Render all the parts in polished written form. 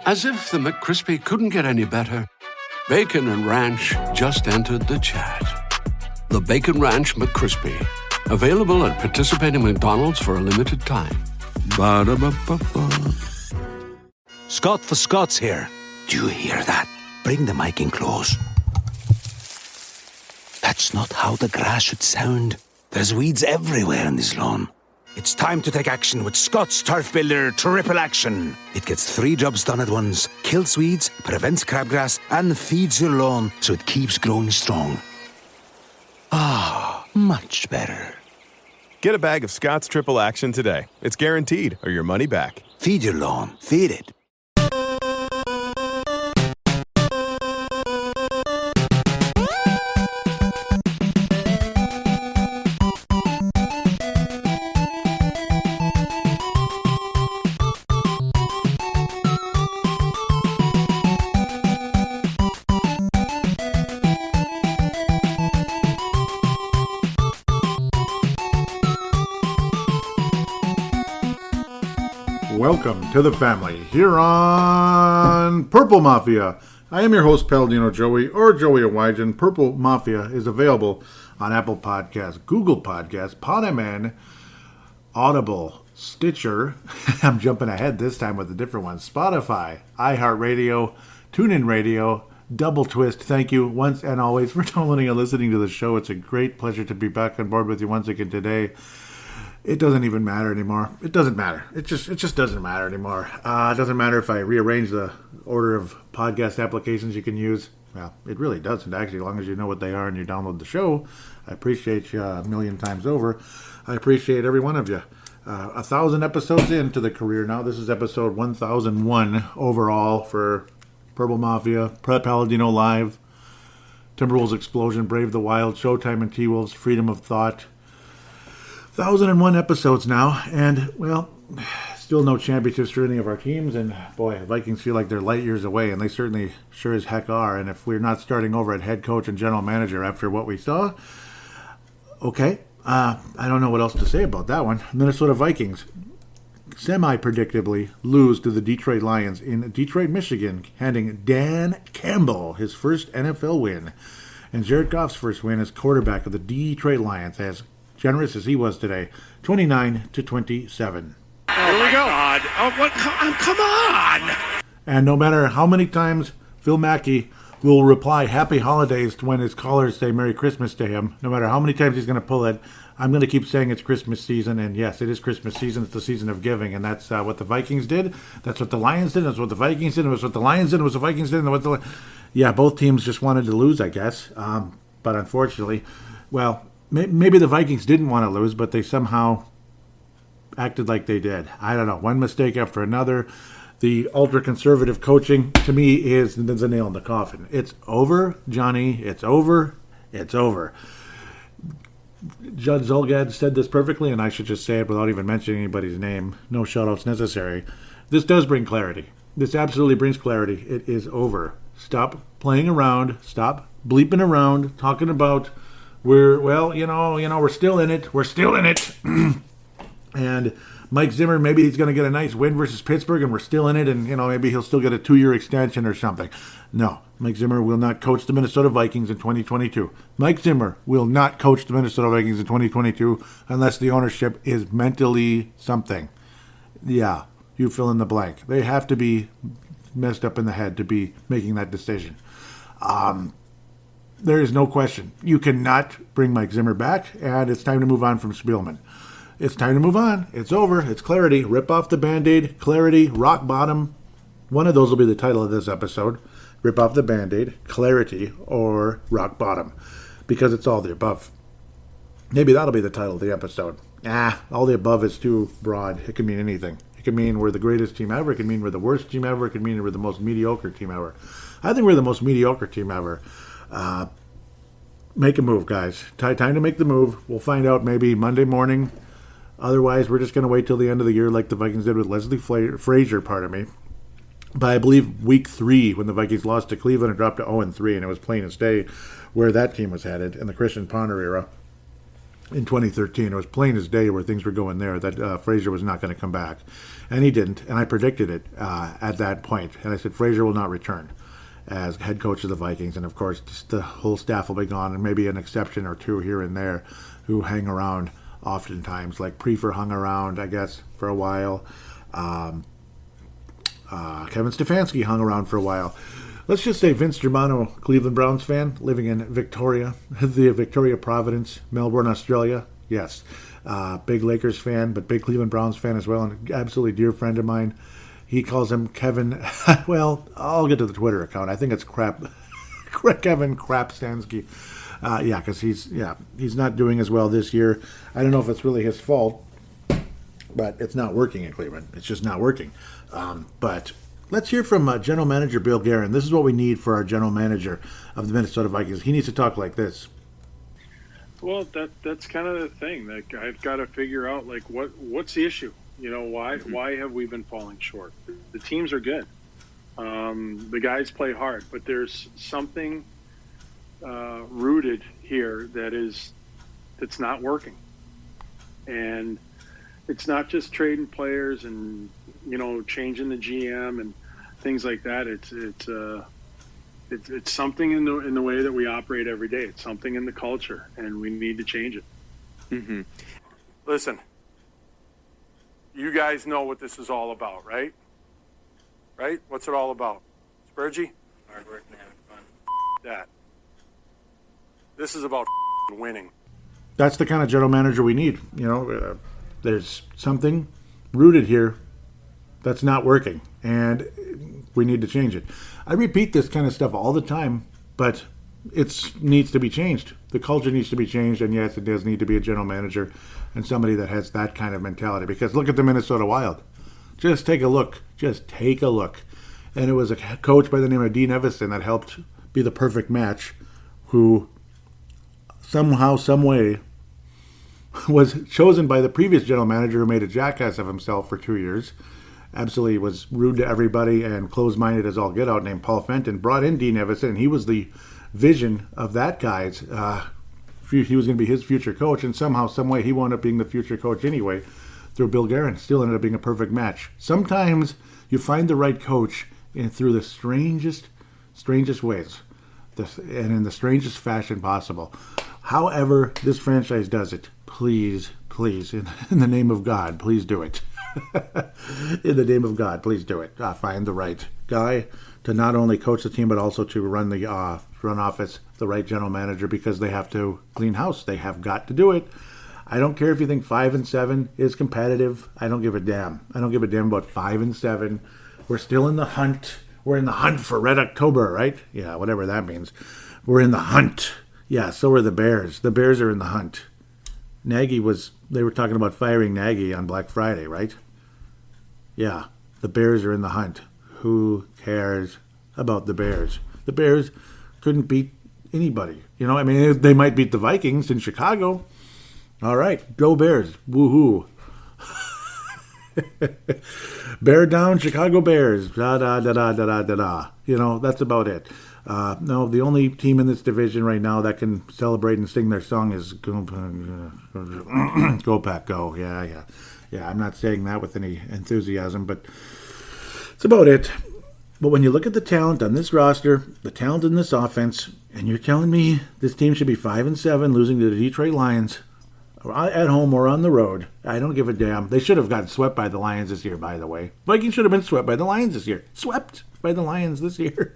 As if the McCrispy couldn't get any better, Bacon and Ranch just entered the chat. The Bacon Ranch McCrispy, available at participating McDonald's for a limited time. Ba-da-ba-ba-ba. Scott for Scots here. Do you hear that? Bring the mic in close. That's not how the grass should sound. There's weeds everywhere in this lawn. It's time to take action with Scott's Turf Builder Triple Action. It gets 3 jobs done at once. Kills weeds, prevents crabgrass, and feeds your lawn so it keeps growing strong. Ah, much better. Get a bag of Scott's Triple Action today. It's guaranteed, or your money back. Feed your lawn. Feed it. Welcome to the family here on Purple Mafia. I am your host, Paladino Joey, or Joey Awajan. Purple Mafia is available on Apple Podcasts, Google Podcasts, Podman, Audible, Stitcher. I'm jumping ahead this time with a different one. Spotify, iHeartRadio, TuneIn Radio, Double Twist. Thank you once and always for downloading and listening to the show. It's a great pleasure to be back on board with you once again today. It doesn't even matter anymore. It doesn't matter. It just doesn't matter anymore. It doesn't matter if I rearrange the order of podcast applications you can use. Well, it really doesn't, actually, as long as you know what they are and you download the show. I appreciate you a million times over. I appreciate every one of you. 1,000 episodes into the career now. This is episode 1001 overall for Purple Mafia, Paladinolive, Timberwolves Explosion, Brave the Wild, Showtime and T-Wolves, Freedom of Thought. 1,001 episodes now, and, well, still no championships for any of our teams, and, boy, Vikings feel like they're light years away, and they certainly sure as heck are, and if we're not starting over at head coach and general manager after what we saw, okay, I don't know what else to say about that one. Minnesota Vikings semi-predictably lose to the Detroit Lions in Detroit, Michigan, handing Dan Campbell his first NFL win, and Jared Goff's first win as quarterback of the Detroit Lions, as generous as he was today, 29-27. Here we go. God. Oh, what? Come on! And no matter how many times Phil Mackey will reply Happy Holidays when his callers say Merry Christmas to him, no matter how many times he's going to pull it, I'm going to keep saying it's Christmas season, and yes, it is Christmas season. It's the season of giving, and that's what the Vikings did. That's what the Lions did. That's what the Vikings did. It was what the Lions did. It was what the Vikings did. Yeah, both teams just wanted to lose, I guess. But unfortunately, well, maybe the Vikings didn't want to lose, but they somehow acted like they did. I don't know. One mistake after another. The ultra-conservative coaching, to me, is the nail in the coffin. It's over, Johnny. It's over. It's over. Judd Zulgad said this perfectly, and I should just say it without even mentioning anybody's name. No shout-outs necessary. This does bring clarity. This absolutely brings clarity. It is over. Stop playing around. Stop bleeping around, talking about we're still in it. We're still in it. And Mike Zimmer, maybe he's going to get a nice win versus Pittsburgh, and we're still in it, and, maybe he'll still get a 2-year extension or something. No, Mike Zimmer will not coach the Minnesota Vikings in 2022. Mike Zimmer will not coach the Minnesota Vikings in 2022 unless the ownership is mentally something. Yeah, you fill in the blank. They have to be messed up in the head to be making that decision. There is no question. You cannot bring Mike Zimmer back, and it's time to move on from Spielman. It's time to move on. It's over. It's clarity. Rip off the Band-Aid. Clarity. Rock bottom. One of those will be the title of this episode. Rip off the Band-Aid. Clarity or rock bottom. Because it's all the above. Maybe that'll be the title of the episode. All the above is too broad. It can mean anything. It can mean we're the greatest team ever. It can mean we're the worst team ever. It can mean we're the most mediocre team ever. I think we're the most mediocre team ever. Make a move, guys. Time to make the move. We'll find out maybe Monday morning. Otherwise, we're just going to wait till the end of the year like the Vikings did with Leslie Frazier, But I believe week 3, when the Vikings lost to Cleveland and dropped to 0-3, and it was plain as day where that team was headed in the Christian Ponder era. in 2013. It was plain as day where things were going there that Fraser was not going to come back. And he didn't. And I predicted it at that point. And I said, Fraser will not return as head coach of the Vikings. And, of course, just the whole staff will be gone, and maybe an exception or two here and there who hang around oftentimes. Like Prefer hung around, I guess, for a while. Kevin Stefanski hung around for a while. Let's just say Vince Germano, Cleveland Browns fan, living in Victoria, the Victoria Providence, Melbourne, Australia. Yes. Big Lakers fan, but big Cleveland Browns fan as well, and an absolutely dear friend of mine. He calls him Kevin. Well, I'll get to the Twitter account. I think it's Kevin Krapstansky. Because he's not doing as well this year. I don't know if it's really his fault, but it's not working in Cleveland. It's just not working. But let's hear from General Manager Bill Guerin. This is what we need for our General Manager of the Minnesota Vikings. He needs to talk like this. Well, that's kind of the thing. Like, I've got to figure out, like, what's the issue? You know, why have we been falling short? The teams are good. The guys play hard, but there's something rooted here that's not working. And it's not just trading players and, you know, changing the GM and things like that. It's something in the way that we operate every day. It's something in the culture, and we need to change it. Mm-hmm. Listen, you guys know what this is all about, right? Right? What's it all about? Spurgey? Hard work and having fun. That. This is about winning. That's the kind of general manager we need. You know, there's something rooted here that's not working, and we need to change it. I repeat this kind of stuff all the time, but it needs to be changed. The culture needs to be changed, and yes, it does need to be a general manager and somebody that has that kind of mentality. Because look at the Minnesota Wild. Just take a look. Just take a look. And it was a coach by the name of Dean Evison that helped be the perfect match, who somehow, some way, was chosen by the previous general manager who made a jackass of himself for 2 years. Absolutely was rude to everybody and closed-minded as all get out, named Paul Fenton. Brought in Dean Evison, and he was the vision of that guy's. He was going to be his future coach, and somehow, some way, he wound up being the future coach anyway through Bill Guerin. Still ended up being a perfect match. Sometimes you find the right coach through the strangest ways, and in the strangest fashion possible. However, this franchise does it. Please, in the name of God, please do it. In the name of God, please do it. Find the right guy to not only coach the team, but also to run the front office, the right general manager, because they have to clean house. They have got to do it. I don't care if you think 5-7 is competitive. I don't give a damn. I don't give a damn about 5-7. We're still in the hunt. We're in the hunt for Red October, right? Yeah, whatever that means. We're in the hunt. Yeah, so are the Bears. The Bears are in the hunt. They were talking about firing Nagy on Black Friday, right? Yeah, the Bears are in the hunt. Who cares about the Bears? The Bears couldn't beat anybody. You know, I mean, they might beat the Vikings in Chicago. All right, go Bears. Woohoo. Bear down, Chicago Bears. Da da da da da da da da. You know, that's about it. No, the only team in this division right now that can celebrate and sing their song is Go Pack Go. Yeah. I'm not saying that with any enthusiasm, but it's about it. But when you look at the talent on this roster, the talent in this offense, and you're telling me this team should be 5-7, losing to the Detroit Lions at home or on the road, I don't give a damn. They should have gotten swept by the Lions this year, by the way. Vikings should have been swept by the Lions this year. Swept by the Lions this year.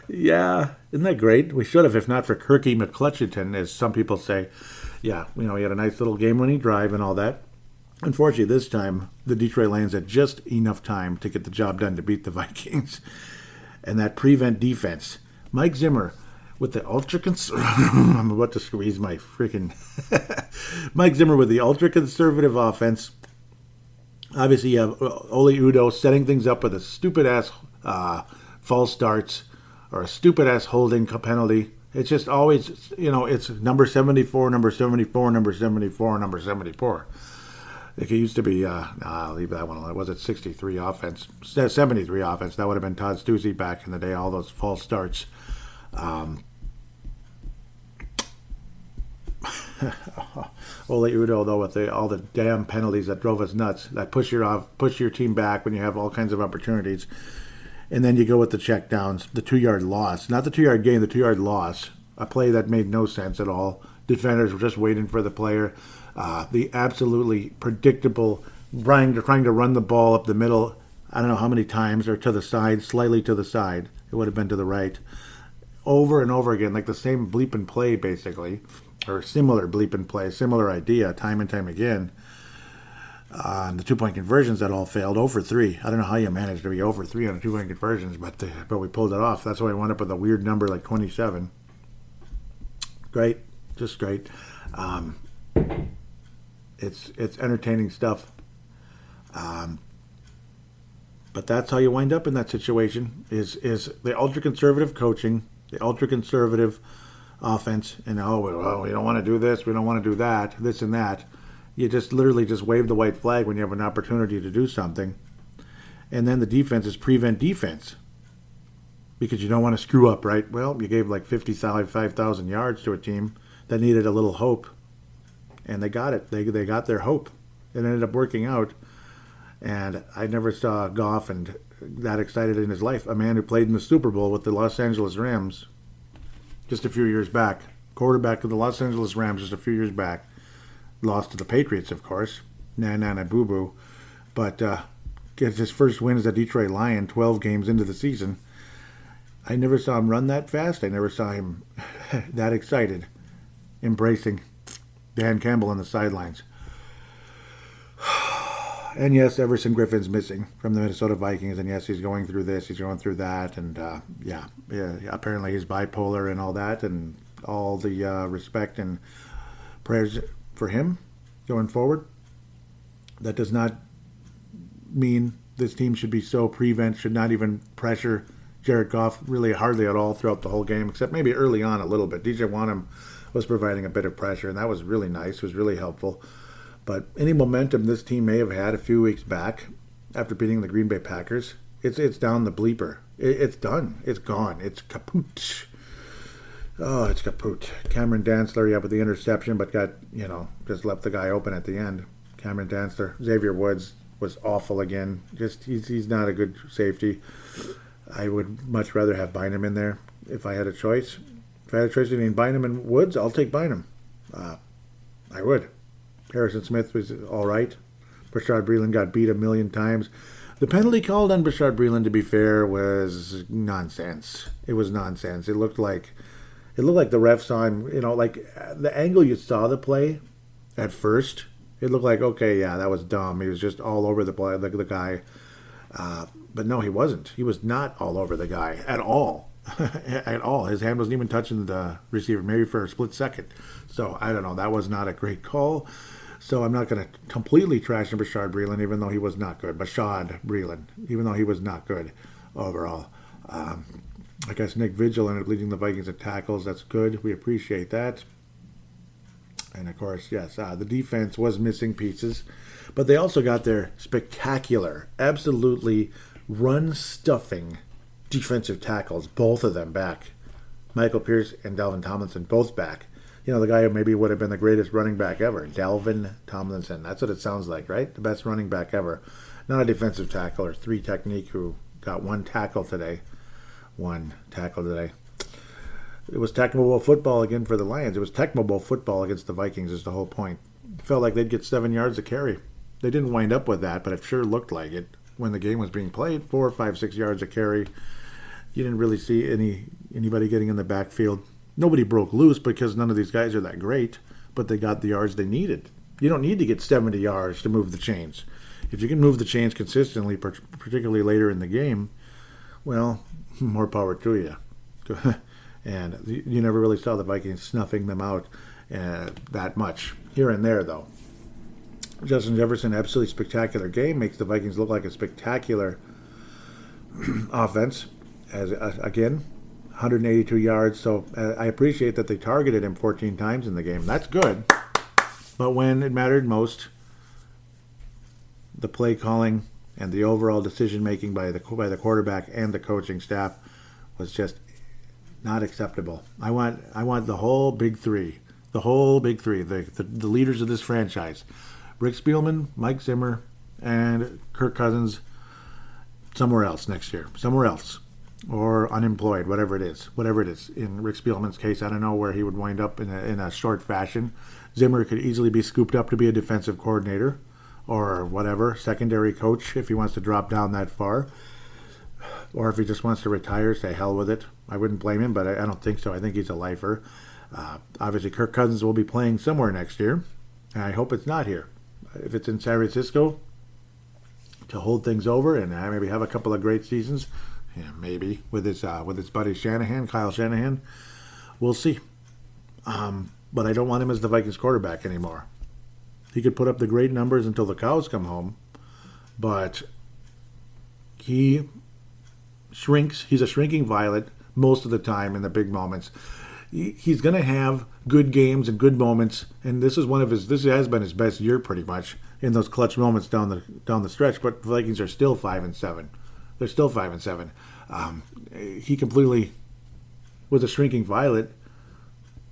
Yeah, isn't that great? We should have, if not for Kirky McClutcherton, as some people say. Yeah, you know, he had a nice little game-winning drive and all that. Unfortunately, this time, the Detroit Lions had just enough time to get the job done to beat the Vikings. And that prevent defense. Mike Zimmer with the I'm about to squeeze my freaking... Mike Zimmer with the ultra-conservative offense. Obviously, you have Ole Udo setting things up with a stupid-ass false starts or a stupid-ass holding penalty. It's just always, you know, it's number 74, number 74, number 74, number 74. It used to be, I'll leave that one alone. Was it 73 offense? 73 offense. That would have been Todd Stussy back in the day, all those false starts. Ole Udo, though, with all the damn penalties that drove us nuts, that push your team back when you have all kinds of opportunities. And then you go with the checkdowns, the 2-yard loss. Not the 2-yard gain, the 2-yard loss. A play that made no sense at all. Defenders were just waiting for the player. The absolutely predictable trying to run the ball up the middle, I don't know how many times, or to the side, slightly to the side. It would have been to the right. Over and over again, like the same bleep and play, basically. Or similar bleep and play, similar idea, time and time again. And the 2-point conversions that all failed, 0 for 3. I don't know how you managed to be 0 for 3 on the 2-point conversions, but we pulled it off. That's why we wound up with a weird number like 27. Great, just great. It's entertaining stuff. But that's how you wind up in that situation, is the ultra-conservative coaching, the ultra-conservative offense, and we don't want to do this, we don't want to do that, this and that. You just literally just wave the white flag when you have an opportunity to do something. And then the defense is prevent defense. Because you don't want to screw up, right? Well, you gave like 5,000 yards to a team that needed a little hope. And they got it. They got their hope. It ended up working out. And I never saw Goff and that excited in his life. A man who played in the Super Bowl with the Los Angeles Rams just a few years back. Quarterback of the Los Angeles Rams just a few years back. Lost to the Patriots, of course. Na boo-boo. But gets his first win as a Detroit Lion 12 games into the season. I never saw him run that fast. I never saw him that excited, embracing Dan Campbell on the sidelines. And yes, Everson Griffin's missing from the Minnesota Vikings. And yes, he's going through this, he's going through that. And yeah, apparently he's bipolar and all that. And all the respect and prayers for him going forward. That does not mean this team should be so prevent, should not even pressure Jared Goff really hardly at all throughout the whole game, except maybe early on a little bit. DJ Wanham was providing a bit of pressure, and that was really nice, was really helpful. But any momentum this team may have had a few weeks back after beating the Green Bay Packers, it's down the bleeper. It's done. It's gone. It's kaput. Oh, it's kaput. Cameron Dantzler, with the interception, but got, just left the guy open at the end. Cameron Dantzler. Xavier Woods was awful again. Just, he's not a good safety. I would much rather have Bynum in there if I had a choice. If I had a choice between Bynum and Woods, I'll take Bynum. I would. Harrison Smith was all right. Bashard Breeland got beat a million times. The penalty called on Bashard Breeland, to be fair, was nonsense. It was nonsense. It looked like the ref saw him, like the angle you saw the play at first, it looked like, okay, yeah, that was dumb. He was just all over the play, the guy. But no, he wasn't. He was not all over the guy at all. At all. His hand wasn't even touching the receiver, maybe for a split second. So, I don't know. That was not a great call. So, I'm not going to completely trash Bashard Breeland, even though he was not good. Bashard Breeland, even though he was not good overall. I guess Nick Vigil ended up leading the Vikings at tackles. That's good. We appreciate that. And, of course, yes, the defense was missing pieces. But they also got their spectacular, absolutely run-stuffing defensive tackles, both of them back. Michael Pierce and Dalvin Tomlinson, both back. The guy who maybe would have been the greatest running back ever, Dalvin Tomlinson. That's what it sounds like, right? The best running back ever. Not a defensive tackle or 3 technique who got one tackle today. It was Tecmo Bowl football again for the Lions. It was Tecmo Bowl football against the Vikings is the whole point. It felt like they'd get 7 yards of carry. They didn't wind up with that, but it sure looked like it when the game was being played. 4, 5, 6 yards of carry. You didn't really see anybody getting in the backfield. Nobody broke loose because none of these guys are that great, but they got the yards they needed. You don't need to get 70 yards to move the chains. If you can move the chains consistently, particularly later in the game, well, more power to you. And you never really saw the Vikings snuffing them out that much. Here and there, though. Justin Jefferson, absolutely spectacular game, makes the Vikings look like a spectacular offense. Again, 182 yards. So I appreciate that they targeted him 14 times in the game. That's good. But when it mattered most, the play calling and the overall decision making by the quarterback and the coaching staff was just not acceptable. I want the whole big three, The whole big three, the leaders of this franchise. Rick Spielman, Mike Zimmer, and Kirk Cousins somewhere else next year. Somewhere else. Or unemployed, whatever it is. Whatever it is. In Rick Spielman's case, I don't know where he would wind up in a short fashion. Zimmer could easily be scooped up to be a defensive coordinator or whatever, secondary coach if he wants to drop down that far. Or if he just wants to retire, say hell with it. I wouldn't blame him, but I don't think so. I think he's a lifer. Obviously, Kirk Cousins will be playing somewhere next year, and I hope it's not here. If it's in San Francisco, to hold things over and maybe have a couple of great seasons, maybe with his buddy Shanahan, Kyle Shanahan, we'll see. But I don't want him as the Vikings quarterback anymore. He could put up the great numbers until the cows come home, but he shrinks. He's a shrinking violet most of the time in the big moments. He's going to have good games and good moments, and this has been his best year pretty much in those clutch moments down the stretch. But the Vikings are still 5-7. They're still 5-7. He completely was a shrinking violet.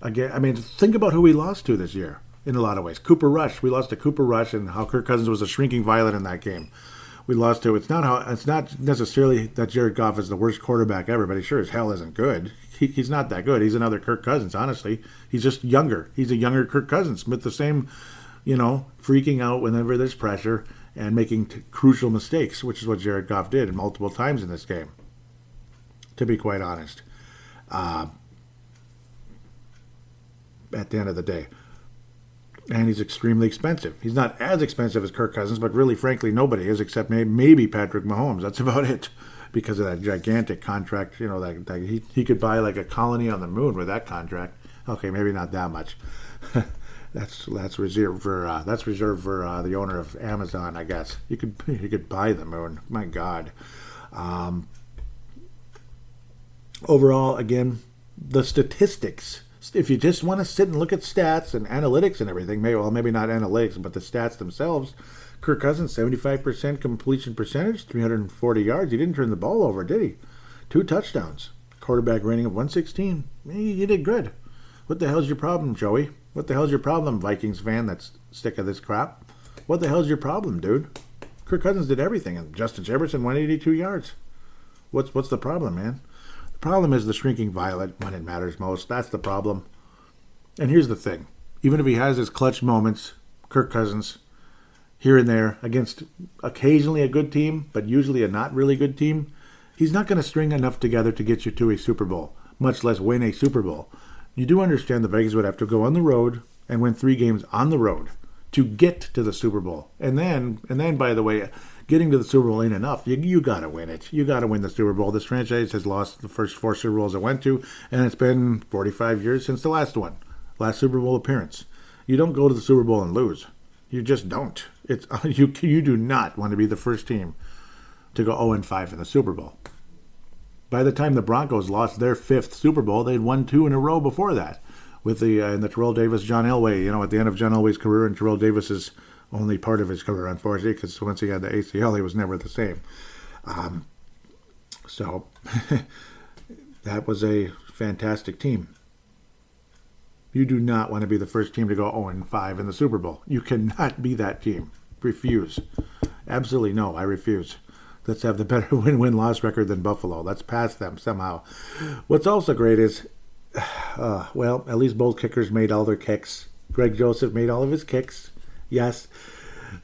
Again, I mean, think about who we lost to this year in a lot of ways. Cooper Rush. We lost to Cooper Rush, and how Kirk Cousins was a shrinking violet in that game. We lost to. It's not necessarily that Jared Goff is the worst quarterback ever, but he sure as hell isn't good. He's not that good. He's another Kirk Cousins, honestly. He's just younger. He's a younger Kirk Cousins with the same, freaking out whenever there's pressure and making crucial mistakes, which is what Jared Goff did multiple times in this game, to be quite honest, at the end of the day. And he's extremely expensive. He's not as expensive as Kirk Cousins, but really, frankly, nobody is except maybe Patrick Mahomes. That's about it. Because of that gigantic contract, that he could buy like a colony on the moon with that contract. Okay, maybe not that much. that's reserved for the owner of Amazon, I guess. He could buy the moon. My God. Overall, again, the statistics. If you just want to sit and look at stats and analytics and everything, maybe not analytics, but the stats themselves. Kirk Cousins, 75% completion percentage, 340 yards. He didn't turn the ball over, did he? 2 touchdowns. Quarterback rating of 116. You did good. What the hell's your problem, Joey? What the hell's your problem, Vikings fan that's sick of this crap? What the hell's your problem, dude? Kirk Cousins did everything, and Justin Jefferson, 182 yards. What's the problem, man? The problem is the shrinking violet when it matters most. That's the problem. And here's the thing. Even if he has his clutch moments, Kirk Cousins, here and there, against occasionally a good team, but usually a not really good team, he's not going to string enough together to get you to a Super Bowl, much less win a Super Bowl. You do understand the Vikings would have to go on the road and win 3 games on the road to get to the Super Bowl. And then, by the way, getting to the Super Bowl ain't enough. You got to win it. You got to win the Super Bowl. This franchise has lost the first 4 Super Bowls it went to, and it's been 45 years since the last Super Bowl appearance. You don't go to the Super Bowl and lose. You just don't. You do not want to be the first team to go 0-5 in the Super Bowl. By the time the Broncos lost their 5th Super Bowl, they'd won 2 in a row before that, with in the Terrell Davis, John Elway. At the end of John Elway's career, and Terrell Davis's only part of his career, unfortunately, because once he had the ACL, he was never the same. So that was a fantastic team. You do not want to be the first team to go 0-5 in the Super Bowl. You cannot be that team. Refuse. Absolutely no, I refuse. Let's have the better win-win-loss record than Buffalo. Let's pass them somehow. What's also great is, at least both kickers made all their kicks. Greg Joseph made all of his kicks. Yes.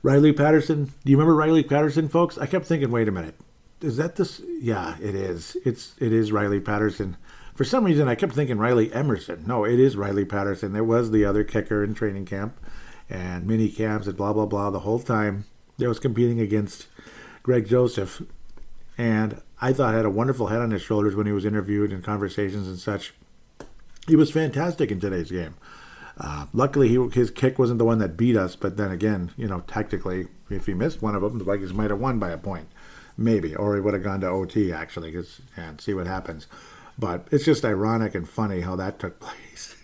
Riley Patterson. Do you remember Riley Patterson, folks? I kept thinking, wait a minute. Is that this? Yeah, it is. It is Riley Patterson. For some reason, I kept thinking Riley Emerson. No, it is Riley Patterson. There was the other kicker in training camp and mini camps and blah, blah, blah. The whole time they was competing against Greg Joseph. And I thought had a wonderful head on his shoulders when he was interviewed in conversations and such. He was fantastic in today's game. Luckily, his kick wasn't the one that beat us. But then again, tactically, if he missed one of them, the Vikings might have won by a point. Maybe. Or he would have gone to OT, actually, and see what happens. But it's just ironic and funny how that took place.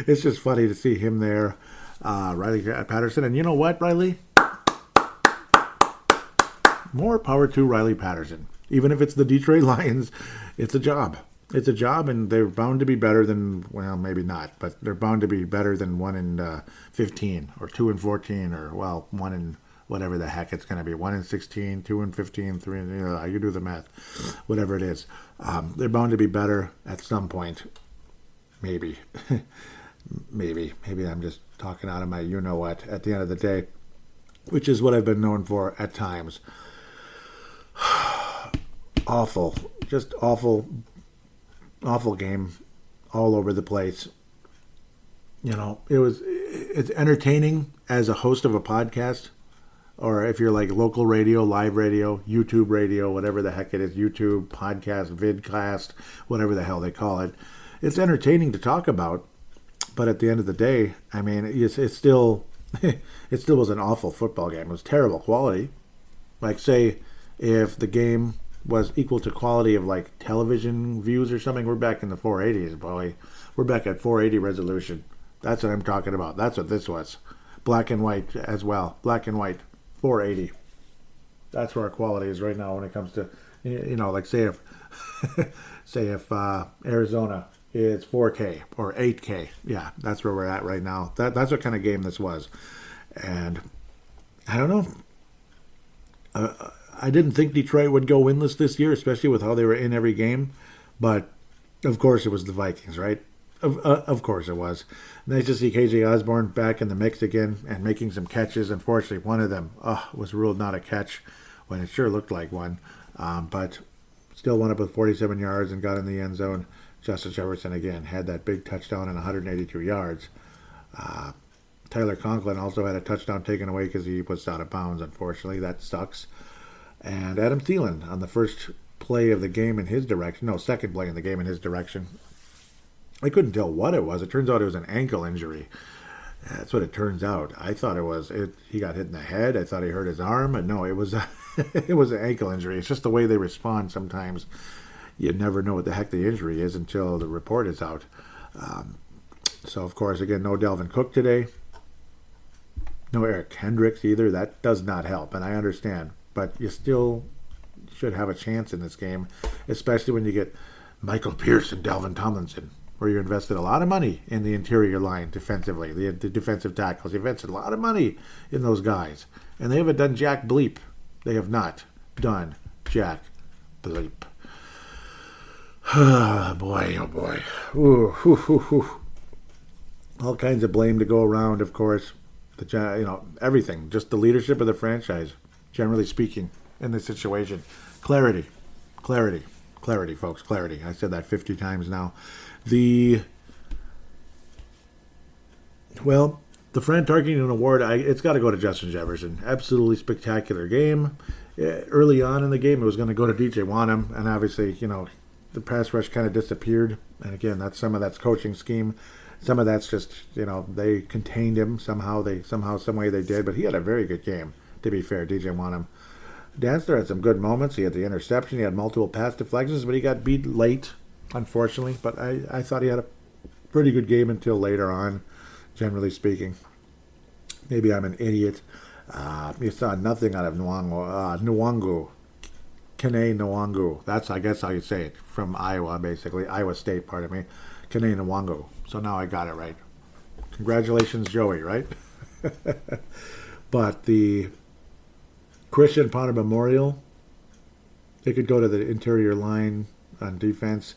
It's just funny to see him there, Riley Patterson. And you know what, Riley? More power to Riley Patterson. Even if it's the Detroit Lions, it's a job. It's a job, and they're bound to be better than, well, maybe not, but they're bound to be better than 1 in 15 or 2 in 14 or, well, 1 in whatever the heck it's going to be. 1 in 16, 2 in 15, 3 in, you do the math, whatever it is. They're bound to be better at some point. Maybe. Maybe I'm just talking out of my you-know-what at the end of the day, which is what I've been known for at times. Awful. Just awful game all over the place. It's entertaining as a host of a podcast, or if you're like local radio, live radio, YouTube radio, whatever the heck it is, YouTube, podcast, vidcast, whatever the hell they call it. It's entertaining to talk about, but at the end of the day, I mean, it's still, it still was an awful football game. It was terrible quality. Like, say, if the game was equal to quality of like television views or something, we're back in the 480s, boy. We're back at 480 resolution. That's what I'm talking about. That's what this was. Black and white as well. Black and white, 480. That's where our quality is right now when it comes to, like say if Arizona is 4K or 8K. Yeah, that's where we're at right now. That's what kind of game this was. And I don't know. I didn't think Detroit would go winless this year, especially with how they were in every game. But, of course, it was the Vikings, right? Of course it was. Nice to see KJ Osborne back in the mix again and making some catches. Unfortunately, one of them was ruled not a catch when it sure looked like one. But still wound up with 47 yards and got in the end zone. Justin Jefferson, again, had that big touchdown and 182 yards. Tyler Conklin also had a touchdown taken away because he was out of bounds, unfortunately. That sucks. And Adam Thielen on the first play of the game in his direction. No, second play in the game in his direction. I couldn't tell what it was. It turns out it was an ankle injury. That's what it turns out. I thought it was. He got hit in the head. I thought he hurt his arm. But no, it was it was an ankle injury. It's just the way they respond sometimes. You never know what the heck the injury is until the report is out. So, of course, again, no Dalvin Cook today. No Eric Hendricks either. That does not help, and I understand. But you still should have a chance in this game, especially when you get Michael Pierce and Dalvin Tomlinson, where you invested a lot of money in the interior line defensively, the defensive tackles. You invested a lot of money in those guys, and they haven't done jack bleep. They have not done jack bleep. Boy, oh boy. Ooh, hoo, hoo, hoo. All kinds of blame to go around, of course. Everything. Just the leadership of the franchise, generally speaking, in this situation. Clarity, folks, clarity. I said that 50 times now. The Fran Tarkenton Award, it's got to go to Justin Jefferson. Absolutely spectacular game. Early on in the game, it was going to go to DJ Wanham, and obviously, the pass rush kind of disappeared. And again, some of that's coaching scheme. Some of that's just, they contained him somehow, some way they did. But he had a very good game, to be fair, DJ Wanham. Danster had some good moments. He had the interception. He had multiple pass deflections, but he got beat late, unfortunately. But I thought he had a pretty good game until later on, generally speaking. Maybe I'm an idiot. You saw nothing out of Nwangu. Kene Nwangu. That's, I guess, how you say it. From Iowa, basically. Iowa State, pardon me. Kene Nwangu. So now I got it right. Congratulations, Joey, right? But the Christian Ponder Memorial, it could go to the interior line on defense.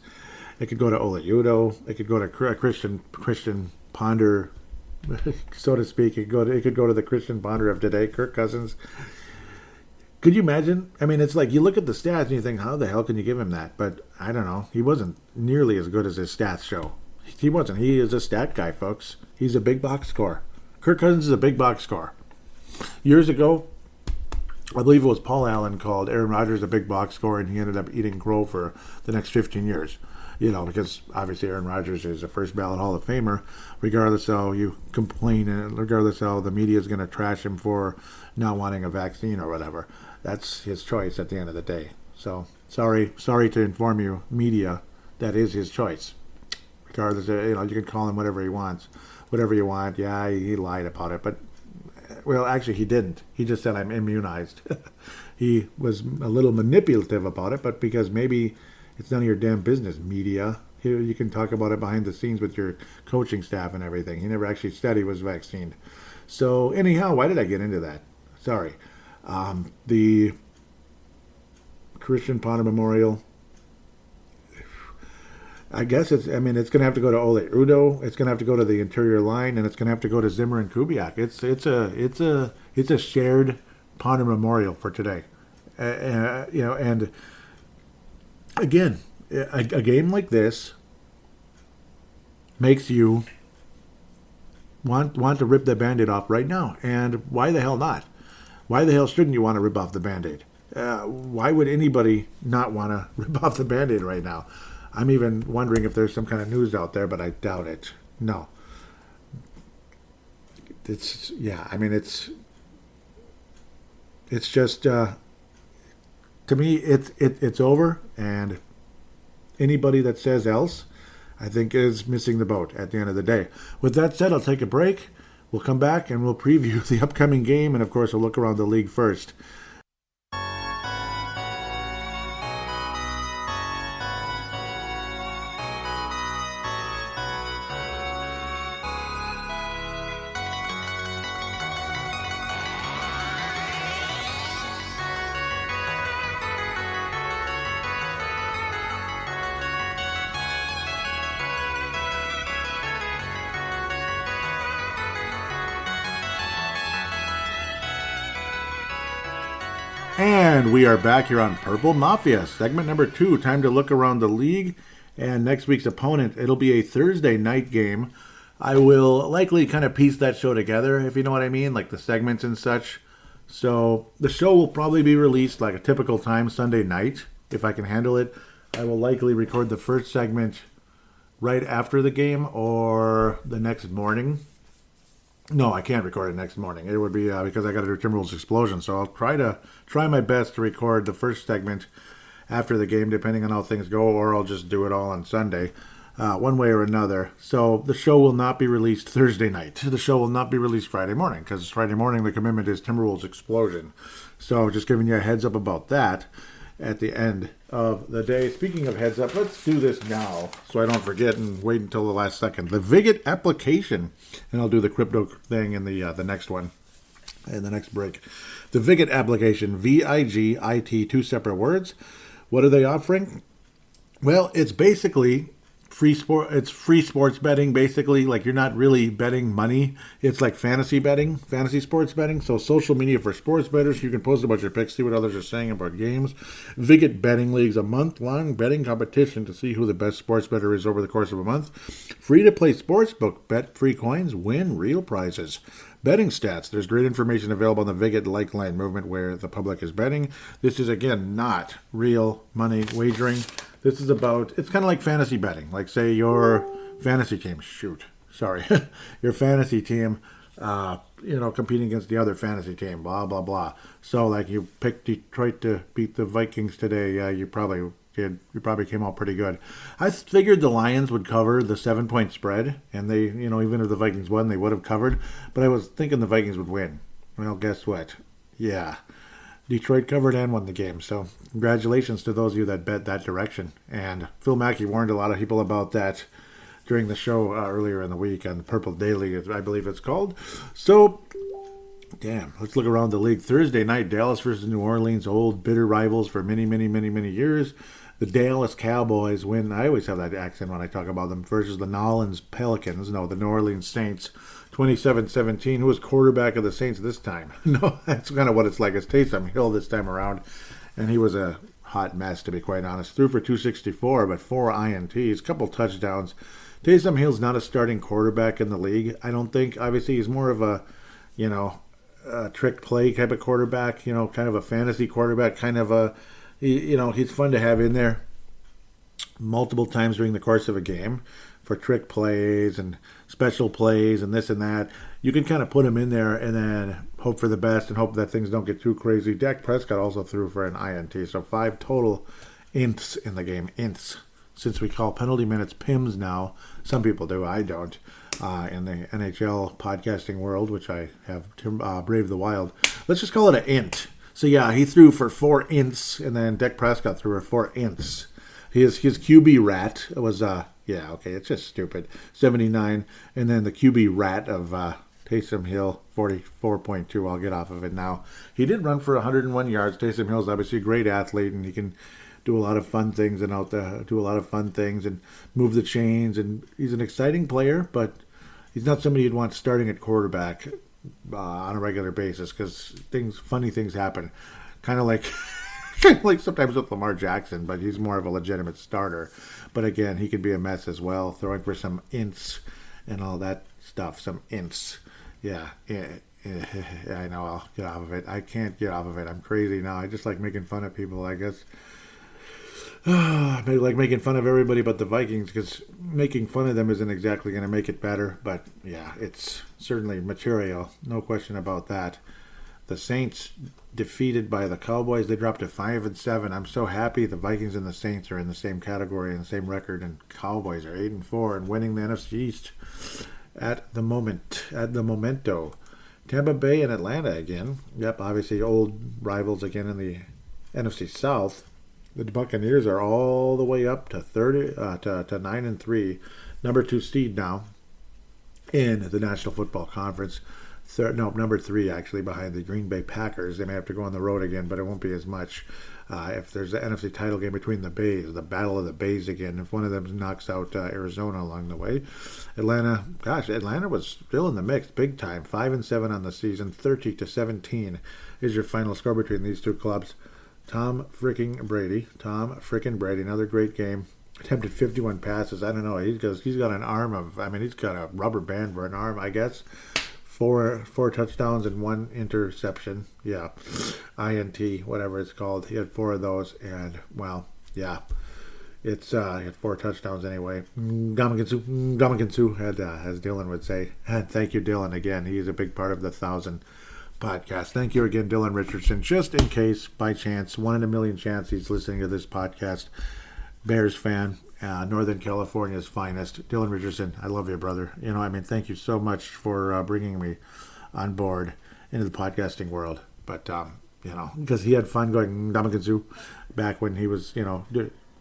It could go to Olaudo. It could go to Christian Ponder, so to speak. It could go to the Christian Ponder of today, Kirk Cousins. Could you imagine? I mean, it's like you look at the stats and you think, how the hell can you give him that? But I don't know. He wasn't nearly as good as his stats show. He wasn't. He is a stat guy, folks. He's a big box scorer. Kirk Cousins is a big box scorer. Years ago, I believe it was Paul Allen called Aaron Rodgers a big box scorer, and he ended up eating crow for the next 15 years. Because obviously Aaron Rodgers is a first ballot Hall of Famer, regardless how you complain and regardless how the media is going to trash him for not wanting a vaccine or whatever. That's his choice at the end of the day. So sorry to inform you, media, that is his choice. Regardless, you can call him whatever he wants, whatever you want. Yeah, he lied about it, but well, actually he didn't. He just said I'm immunized. He was a little manipulative about it, but because maybe It's none of your damn business, media. Here you can talk about it behind the scenes with your coaching staff and everything. He never actually said he was vaccinated. So anyhow, why did I get into that? Sorry. The Christian Ponder Memorial. I guess it's going to have to go to Ole Udo. It's going to have to go to the interior line, and it's going to have to go to Zimmer and Kubiak. It's a shared Ponder Memorial for today. And again, a game like this makes you want to rip the Band-Aid off right now. And why the hell not? Why the hell shouldn't you want to rip off the Band-Aid? Why would anybody not want to rip off the Band-Aid right now? I'm even wondering if there's some kind of news out there, but I doubt it. No. It's just, to me, it's over, and anybody that says else, I think, is missing the boat at the end of the day. With that said, I'll take a break. We'll come back, and we'll preview the upcoming game, and, of course, we'll look around the league first. And we are back here on Purple Mafia, segment number 2. Time to look around the league. And next week's opponent, it'll be a Thursday night game. I will likely kind of piece that show together, if you know what I mean, like the segments and such. So the show will probably be released like a typical time, Sunday night, if I can handle it. I will likely record the first segment right after the game or the next morning. No, I can't record it next morning. It would be because I got to do Timberwolves Explosion. So I'll try my best to record the first segment after the game, depending on how things go, or I'll just do it all on Sunday, one way or another. So the show will not be released Thursday night. The show will not be released Friday morning, because Friday morning the commitment is Timberwolves Explosion. So just giving you a heads up about that at the end of the day. Speaking of heads up, let's do this now so I don't forget and wait until the last second. The Vig It application, and I'll do the crypto thing in the next one, in the next break. The Vig It application, VIGIT, 2 separate words. What are they offering? Well, it's basically free sports betting, basically. Like, you're not really betting money. It's like fantasy sports betting. So social media for sports bettors. You can post about your picks, see what others are saying about games. Vig It Betting League's a month-long betting competition to see who the best sports bettor is over the course of a month. Free-to-play sportsbook. Bet free coins, win real prizes. Betting stats. There's great information available on the Vig It like line movement where the public is betting. This is, again, not real money wagering. This is it's kind of like fantasy betting. Like, say your fantasy team, your fantasy team, competing against the other fantasy team, blah, blah, blah. So, like, you picked Detroit to beat the Vikings today. You probably did. You probably came out pretty good. I figured the Lions would cover the 7-point spread, and they, even if the Vikings won, they would have covered. But I was thinking the Vikings would win. Well, guess what? Yeah. Detroit covered and won the game. So congratulations to those of you that bet that direction. And Phil Mackey warned a lot of people about that during the show earlier in the week on Purple Daily, I believe it's called. So, let's look around the league. Thursday night, Dallas versus New Orleans, old bitter rivals for many, many, many, many years. The Dallas Cowboys win. I always have that accent when I talk about them. Versus the the New Orleans Saints. 27-17. Who was quarterback of the Saints this time? No, that's kind of what it's like. It's Taysom Hill this time around, and he was a hot mess, to be quite honest. Threw for 264, but 4 INTs, couple touchdowns. Taysom Hill's not a starting quarterback in the league, I don't think. Obviously, he's more of a trick play type of quarterback, kind of a fantasy quarterback, kind of a, he's fun to have in there multiple times during the course of a game for trick plays and special plays and this and that. You can kind of put him in there and then hope for the best and hope that things don't get too crazy. Dak Prescott also threw for an INT, so 5 total ints in the game. Ints. Since we call penalty minutes PIMs now. Some people do, I don't. In the NHL podcasting world, which I have Brave the Wild. Let's just call it an int. So yeah, he threw for 4 ints, and then Dak Prescott threw for 4 ints. His QB rat was it's just stupid. 79, and then the QB rat of Taysom Hill, 44.2. I'll get off of it now. He did run for 101 yards. Taysom Hill's obviously a great athlete, and he can do a lot of fun things and move the chains, and he's an exciting player, but he's not somebody you'd want starting at quarterback on a regular basis because funny things happen. Kind of like sometimes with Lamar Jackson, but he's more of a legitimate starter. But again, he could be a mess as well, throwing for some ints and all that stuff. Some ints. Yeah, I know. I'll get off of it. I can't get off of it. I'm crazy now. I just like making fun of people, I guess. I like making fun of everybody but the Vikings, because making fun of them isn't exactly going to make it better. But yeah, it's certainly material. No question about that. The Saints defeated by the Cowboys. They dropped to 5-7. I'm so happy the Vikings and the Saints are in the same category and the same record, and Cowboys are 8-4 and winning the NFC East at the momento. Tampa Bay and Atlanta again. Yep, obviously old rivals again in the NFC South. The Buccaneers are all the way up to 9-3, number 2 seed now in the National Football Conference. Number 3 actually, behind the Green Bay Packers. They may have to go on the road again, but it won't be as much. If there's an NFC title game between the Bays, the Battle of the Bays again, if one of them knocks out Arizona along the way. Atlanta was still in the mix big time. 5-7 on the season, 30-17 is your final score between these two clubs. Tom frickin' Brady, another great game. Attempted 51 passes. I don't know. He's got an arm of, he's got a rubber band for an arm, I guess. Four touchdowns and 1 interception. Yeah. INT, whatever it's called. He had 4 of those, and, well, yeah. He had 4 touchdowns anyway. Gamagansu, as Dylan would say. And thank you, Dylan, again. He is a big part of the 1,000 podcast. Thank you again, Dylan Richardson. Just in case, by chance, 1 in a million chance he's listening to this podcast. Bears fan, Northern California's finest, Dylan Richardson. I love you, brother. Thank you so much for bringing me on board into the podcasting world. But because he had fun going Damakansu back when he was,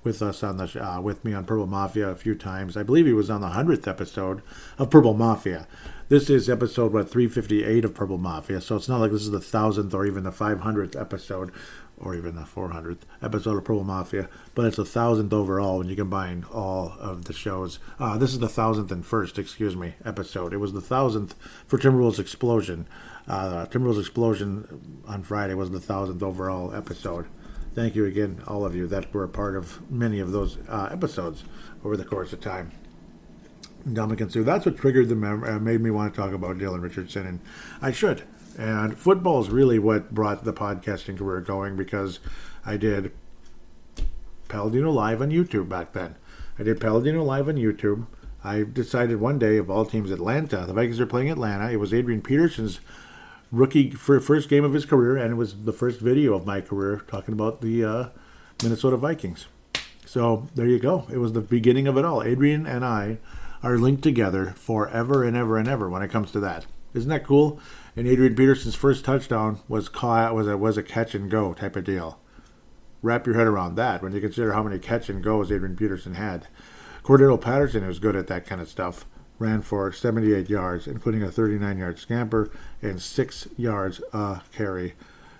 with us on the with me on Purple Mafia a few times. I believe he was on the 100th episode of Purple Mafia. This is episode 358 of Purple Mafia, so it's not like this is the 1,000th or even the 500th episode or even the 400th episode of Purple Mafia, but it's the 1,000th overall when you combine all of the shows. This is the 1,001st, episode. It was the 1,000th for Timberwolves Explosion. Timberwolves Explosion on Friday was the 1,000th overall episode. Thank you again, all of you that were a part of many of those episodes over the course of time. Dominican Sue, that's what triggered made me want to talk about Dylan Richardson, and I should. And football is really what brought the podcasting career going, because I did Paladinolive on YouTube back then. I decided one day, of all teams, Atlanta. The Vikings are playing Atlanta. It was Adrian Peterson's first game of his career, and it was the first video of my career talking about the Minnesota Vikings. So there you go. It was the beginning of it all. Adrian and I are linked together forever and ever and ever when it comes to that. Isn't that cool? And Adrian Peterson's first touchdown was a catch and go type of deal. Wrap your head around that when you consider how many catch and goes Adrian Peterson had. Cordero Patterson, who's good at that kind of stuff, ran for 78 yards, including a 39-yard scamper and 6 yards carry.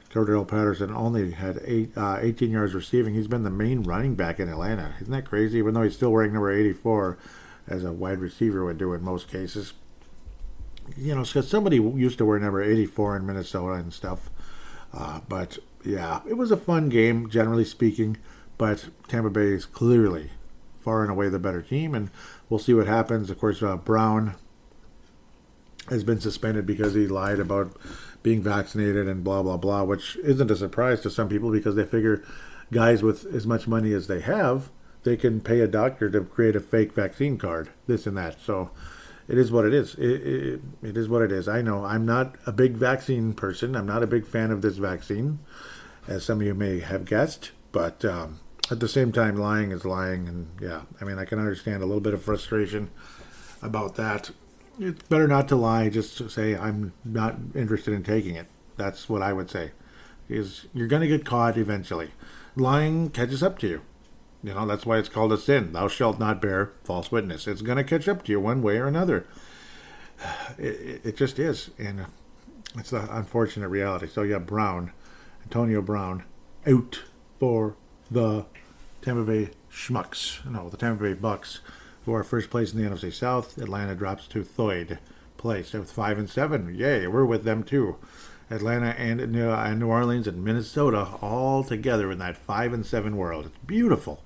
Cordero Patterson only had 18 yards receiving. He's been the main running back in Atlanta. Isn't that crazy? Even though he's still wearing number 84, as a wide receiver would do in most cases. Because somebody used to wear number 84 in Minnesota and stuff. But, yeah, it was a fun game, generally speaking. But Tampa Bay is clearly far and away the better team, and we'll see what happens. Of course, Brown has been suspended because he lied about being vaccinated and blah, blah, blah, which isn't a surprise to some people because they figure guys with as much money as they have, they can pay a doctor to create a fake vaccine card, this and that. So it is what it is. It is what it is. I know I'm not a big vaccine person. I'm not a big fan of this vaccine, as some of you may have guessed. But at the same time, lying is lying. And yeah, I can understand a little bit of frustration about that. It's better not to lie, just to say I'm not interested in taking it. That's what I would say. Is you're going to get caught eventually. Lying catches up to you. You know, that's why it's called a sin. Thou shalt not bear false witness. It's going to catch up to you one way or another. It just is. And it's the unfortunate reality. So you have Antonio Brown, out for the Tampa Bay the Tampa Bay Bucks, who are first place in the NFC South. Atlanta drops to third place with 5-7. Yay, we're with them too. Atlanta and New Orleans and Minnesota all together in that 5-7 world. It's beautiful.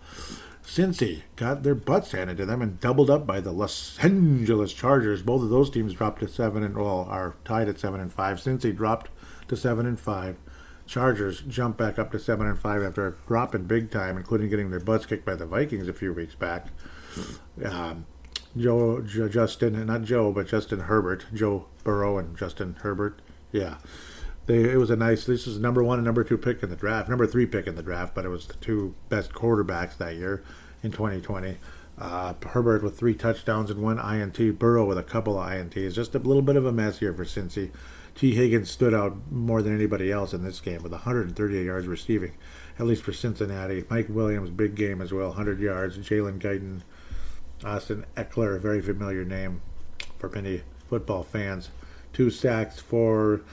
Cincy got their butts handed to them and doubled up by the Los Angeles Chargers. Both of those teams dropped to are tied at 7-5. Cincy dropped to 7-5. Chargers jumped back up to 7-5 after dropping big time, including getting their butts kicked by the Vikings a few weeks back. Justin Herbert, Joe Burrow and Justin Herbert. Yeah. It was this is number 1 and number 2 pick in the draft, number 3 pick in the draft, but it was the 2 best quarterbacks that year in 2020. Herbert with 3 touchdowns and 1 INT, Burrow with a couple of INTs. Just a little bit of a mess here for Cincy. T. Higgins stood out more than anybody else in this game with 138 yards receiving, at least for Cincinnati. Mike Williams, big game as well, 100 yards. Jalen Guyton, Austin Eckler, a very familiar name for many football fans. 2 sacks for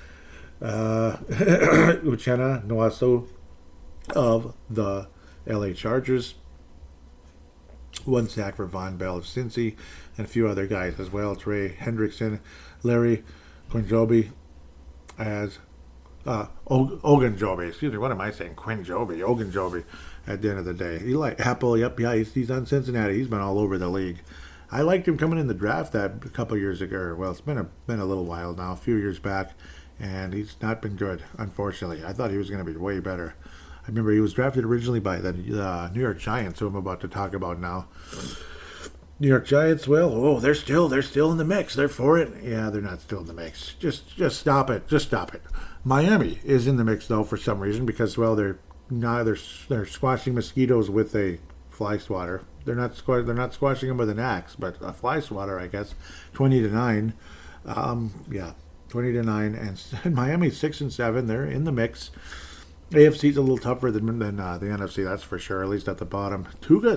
Uchenna Nwasu of the LA Chargers. 1 sack for Von Bell of Cincy, and a few other guys as well. Trey Hendrickson, Larry Quinjobi as Ogunjobi. Excuse me, what am I saying? Ogunjobi at the end of the day. Eli Apple, he's on Cincinnati. He's been all over the league. I liked him coming in the draft that a couple years ago. Well, it's been a little while now, a few years back, and he's not been good, unfortunately. I thought he was going to be way better. I remember he was drafted originally by the New York Giants, who I'm about to talk about now. New York Giants, they're still in the mix. They're for it. Yeah, they're not still in the mix. Just stop it. Just stop it. Miami is in the mix though for some reason because they're squashing mosquitoes with a fly swatter. They're not squashing them with an axe, but a fly swatter, I guess. 20-9. 20-9, and Miami's 6-7. They're in the mix. AFC's a little tougher than the NFC, that's for sure. At least at the bottom. Tua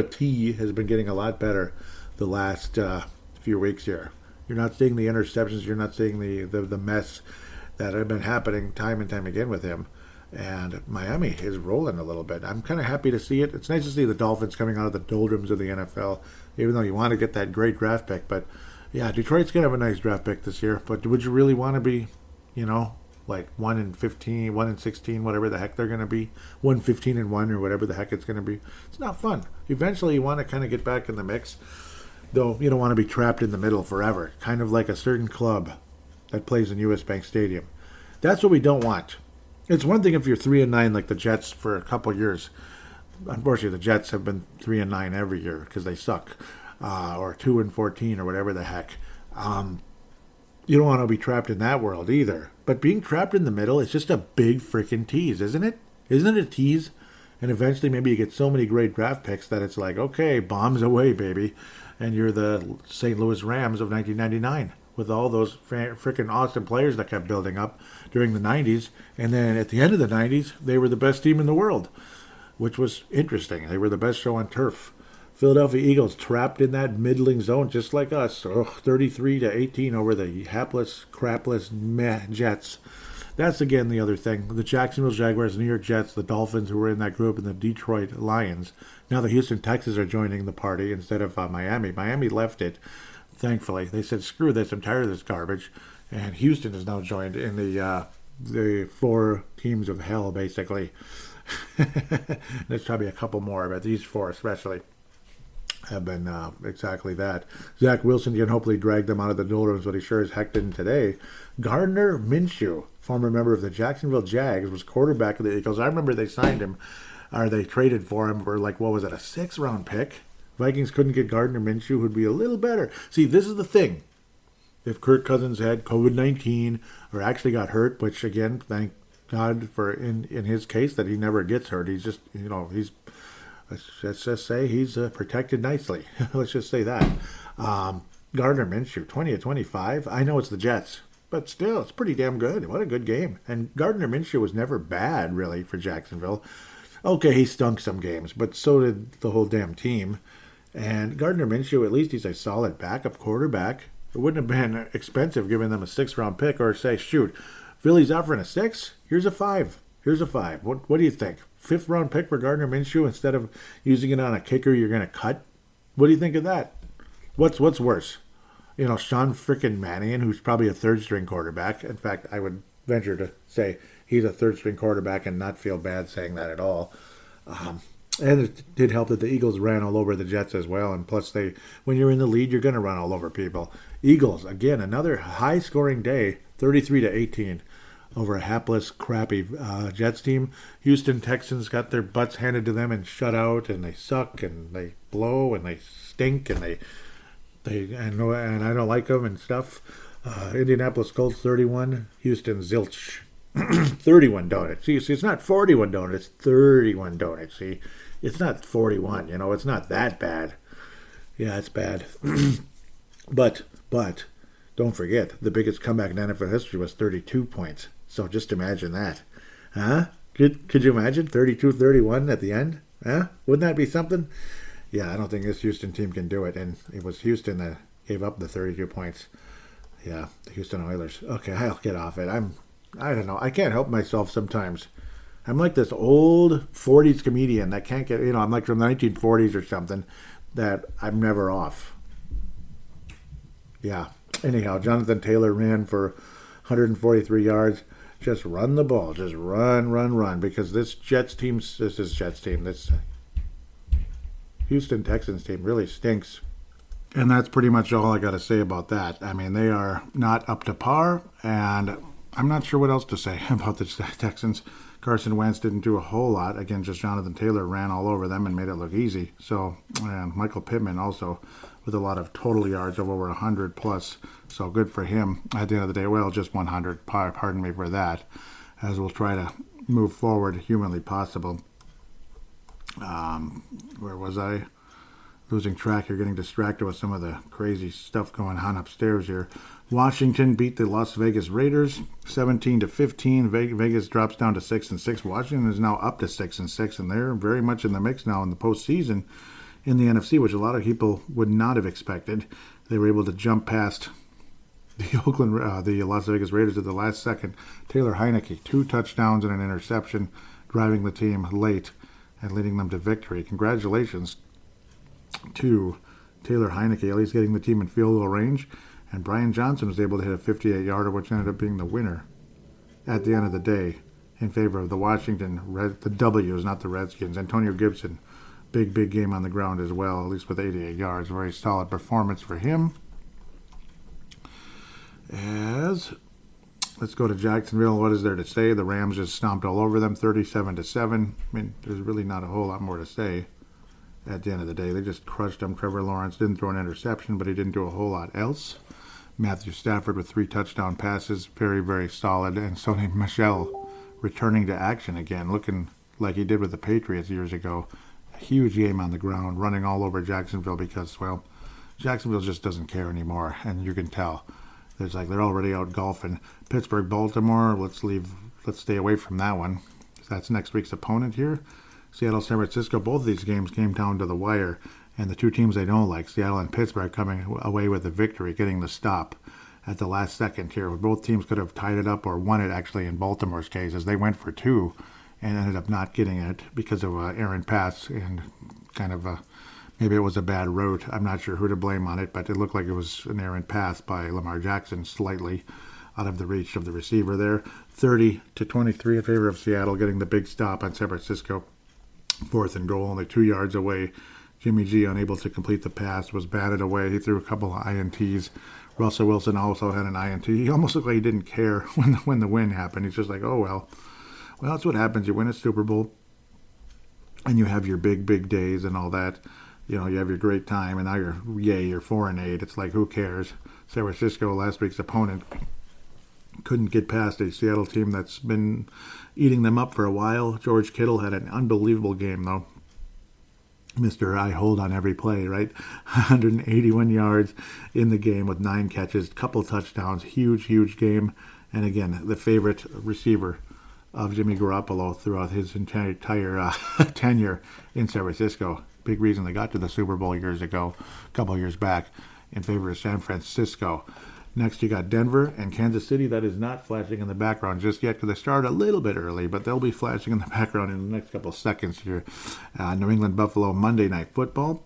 T has been getting a lot better the last few weeks here. You're not seeing the interceptions. You're not seeing the mess that have been happening time and time again with him. And Miami is rolling a little bit. I'm kind of happy to see it. It's nice to see the Dolphins coming out of the doldrums of the NFL, even though you want to get that great draft pick. But, yeah, Detroit's going to have a nice draft pick this year. But would you really want to be, like 1-15, 1-16, whatever the heck they're going to be, 1-15-1 or whatever the heck it's going to be? It's not fun. Eventually you want to kind of get back in the mix, though you don't want to be trapped in the middle forever, kind of like a certain club that plays in US Bank Stadium. That's what we don't want. It's one thing if you're 3-9 like the Jets for a couple years. Unfortunately, the Jets have been 3-9 every year because they suck, or 2-14 or whatever the heck. You don't want to be trapped in that world either. But being trapped in the middle is just a big freaking tease, isn't it? Isn't it a tease? And eventually maybe you get so many great draft picks that it's like, okay, bombs away, baby. And you're the St. Louis Rams of 1999 with all those freaking awesome players that kept building up during the 90s. And then at the end of the 90s, they were the best team in the world, which was interesting. They were the best show on turf. Philadelphia Eagles trapped in that middling zone just like us. 33-18 over the hapless, crapless Jets. That's again the other thing. The Jacksonville Jaguars, New York Jets, the Dolphins who were in that group, and the Detroit Lions. Now the Houston Texans are joining the party instead of Miami. Miami left it, thankfully. They said, screw this, I'm tired of this garbage. And Houston is now joined in the 4 teams of hell, basically. There's probably a couple more, but these 4 especially have been exactly that. Zach Wilson can hopefully drag them out of the doldrums, but he sure as heck didn't today. Gardner Minshew, former member of the Jacksonville Jags, was quarterback of the Eagles. I remember they signed him, or they traded for him for a 6th-round pick. Vikings couldn't get Gardner Minshew, who'd be a little better. See, this is the thing. If Kirk Cousins had COVID-19 or actually got hurt, which again, thank God for in his case that he never gets hurt. He's just, let's just say he's protected nicely. Let's just say that. Gardner Minshew, 20-25. I know it's the Jets. but still, it's pretty damn good. What a good game. And Gardner Minshew was never bad, really, for Jacksonville. Okay, he stunk some games, but so did the whole damn team. And Gardner Minshew, at least he's a solid backup quarterback. It wouldn't have been expensive giving them a 6th-round pick or say, shoot, Philly's offering a 6? Here's a 5. Here's a 5. What do you think? 5th-round pick for Gardner Minshew instead of using it on a kicker you're going to cut? What do you think of that? What's worse? You know, Sean frickin' Mannion, who's probably a 3rd-string quarterback. In fact, I would venture to say he's a 3rd-string quarterback and not feel bad saying that at all. And it did help that the Eagles ran all over the Jets as well. And plus, when you're in the lead, you're going to run all over people. Eagles, again, another high-scoring day, 33-18 over a hapless, crappy Jets team. Houston Texans got their butts handed to them and shut out, and they suck, and they blow, and they stink, and and I don't like them and stuff. Indianapolis Colts 31, Houston zilch 31 donuts. See, it's not 41 donuts, 31 donuts. See, it's not 41. You know, it's not that bad. Yeah, it's bad. But don't forget, the biggest comeback in NFL history was 32 points. So just imagine that. Huh? Could you imagine 32-31 at the end? Huh? Wouldn't that be something? Yeah, I don't think this Houston team can do it. And it was Houston that gave up the 32 points. Yeah, the Houston Oilers. Okay, I'll get off it. I don't know. I can't help myself sometimes. I'm like this old 40s comedian that can't get, I'm like from the 1940s or something, that I'm never off. Yeah. Anyhow, Jonathan Taylor ran for 143 yards. Just run the ball. Just run. Because this Houston Texans team really stinks. And that's pretty much all I got to say about that. I mean, they are not up to par, and I'm not sure what else to say about the Texans. Carson Wentz didn't do a whole lot. Again, just Jonathan Taylor ran all over them and made it look easy. So, and Michael Pittman also with a lot of total yards of over 100 plus. So good for him. At the end of the day, well, just 100. Pardon me for that, as we'll try to move forward humanly possible. Where was I? Losing track. You're getting distracted with some of the crazy stuff going on upstairs here. Washington beat the Las Vegas Raiders 17-15. Vegas drops down to 6-6. Washington is now up to 6-6, and they're very much in the mix now in the postseason in the NFC, which a lot of people would not have expected. They were able to jump past the Las Vegas Raiders at the last second. Taylor Heineke, 2 touchdowns and an interception, driving the team late and leading them to victory. Congratulations to Taylor Heineke, at least getting the team in field goal range. And Brian Johnson was able to hit a 58-yarder, which ended up being the winner at the end of the day in favor of the the W's, not the Redskins. Antonio Gibson, big game on the ground as well, at least with 88 yards. Very solid performance for him. Let's go to Jacksonville. What is there to say? The Rams just stomped all over them, 37-7. I mean, there's really not a whole lot more to say. At the end of the day, they just crushed them. Trevor Lawrence didn't throw an interception, but he didn't do a whole lot else. Matthew Stafford with 3 touchdown passes, very, very solid. And Sony Michel returning to action again, looking like he did with the Patriots years ago. A huge game on the ground, running all over Jacksonville because, well, Jacksonville just doesn't care anymore, and you can tell. There's they're already out golfing. Pittsburgh, Baltimore, let's stay away from that one. That's next week's opponent here. Seattle, San Francisco, both of these games came down to the wire, and the two teams they don't like, Seattle and Pittsburgh, coming away with the victory, getting the stop at the last second here. Both teams could have tied it up or won it, actually, in Baltimore's case, as they went for 2 and ended up not getting it because of an errant pass and kind of maybe it was a bad route. I'm not sure who to blame on it, but it looked like it was an errant pass by Lamar Jackson, slightly out of the reach of the receiver there. 30-23 in favor of Seattle, getting the big stop on San Francisco. 4th and goal, only 2 yards away. Jimmy G, unable to complete the pass, was batted away. He threw a couple of INTs. Russell Wilson also had an INT. He almost looked like he didn't care when the win happened. He's just like, oh, well. Well, that's what happens. You win a Super Bowl, and you have your big days and all that. You know, you have your great time, and now you're 4-8. It's like, who cares? San Francisco, last week's opponent, couldn't get past a Seattle team that's been eating them up for a while. George Kittle had an unbelievable game, though. Mr. I hold on every play, right? 181 yards in the game with 9 catches, couple touchdowns, huge game. And again, the favorite receiver of Jimmy Garoppolo throughout his entire tenure in San Francisco. Big reason they got to the Super Bowl years ago, a couple years back, in favor of San Francisco. Next, you got Denver and Kansas City. That is not flashing in the background just yet because they started a little bit early, but they'll be flashing in the background in the next couple of seconds here. New England Buffalo Monday Night Football.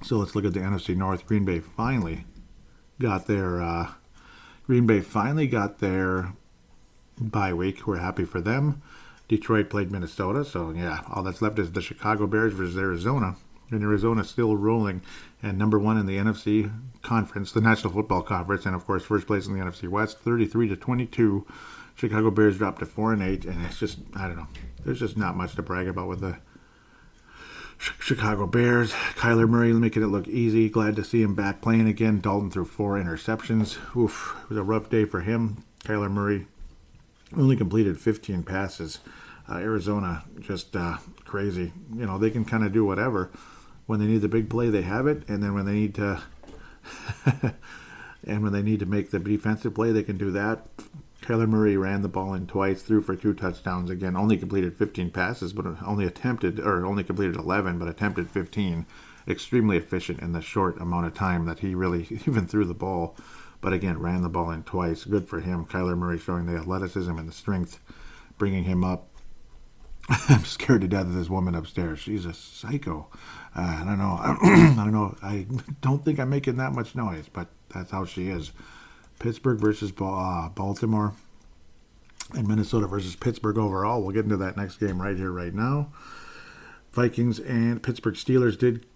So let's look at the NFC North. Green Bay finally got their bye week. We're happy for them. Detroit played Minnesota, so yeah, all that's left is the Chicago Bears versus Arizona. And Arizona still rolling and number 1 in the NFC Conference, the National Football Conference, and of course first place in the NFC West, 33-22. Chicago Bears dropped to 4-8, and it's just, I don't know, there's just not much to brag about with the Chicago Bears. Kyler Murray making it look easy. Glad to see him back playing again. Dalton threw 4 interceptions. Oof, it was a rough day for him. Kyler Murray only completed 15 passes. Arizona just crazy. You know, they can kind of do whatever. When they need the big play, they have it, and then when they need to make the defensive play, they can do that. Kyler Murray ran the ball in twice, threw for 2 touchdowns. Again, only completed 15 passes, but only completed 11, but attempted 15. Extremely efficient in the short amount of time that he really even threw the ball. But again, ran the ball in twice. Good for him. Kyler Murray showing the athleticism and the strength, bringing him up. I'm scared to death of this woman upstairs. She's a psycho. I don't know. I don't think I'm making that much noise, but that's how she is. Pittsburgh versus Baltimore, and Minnesota versus Pittsburgh overall. We'll get into that next game right here, right now. Vikings and Pittsburgh Steelers did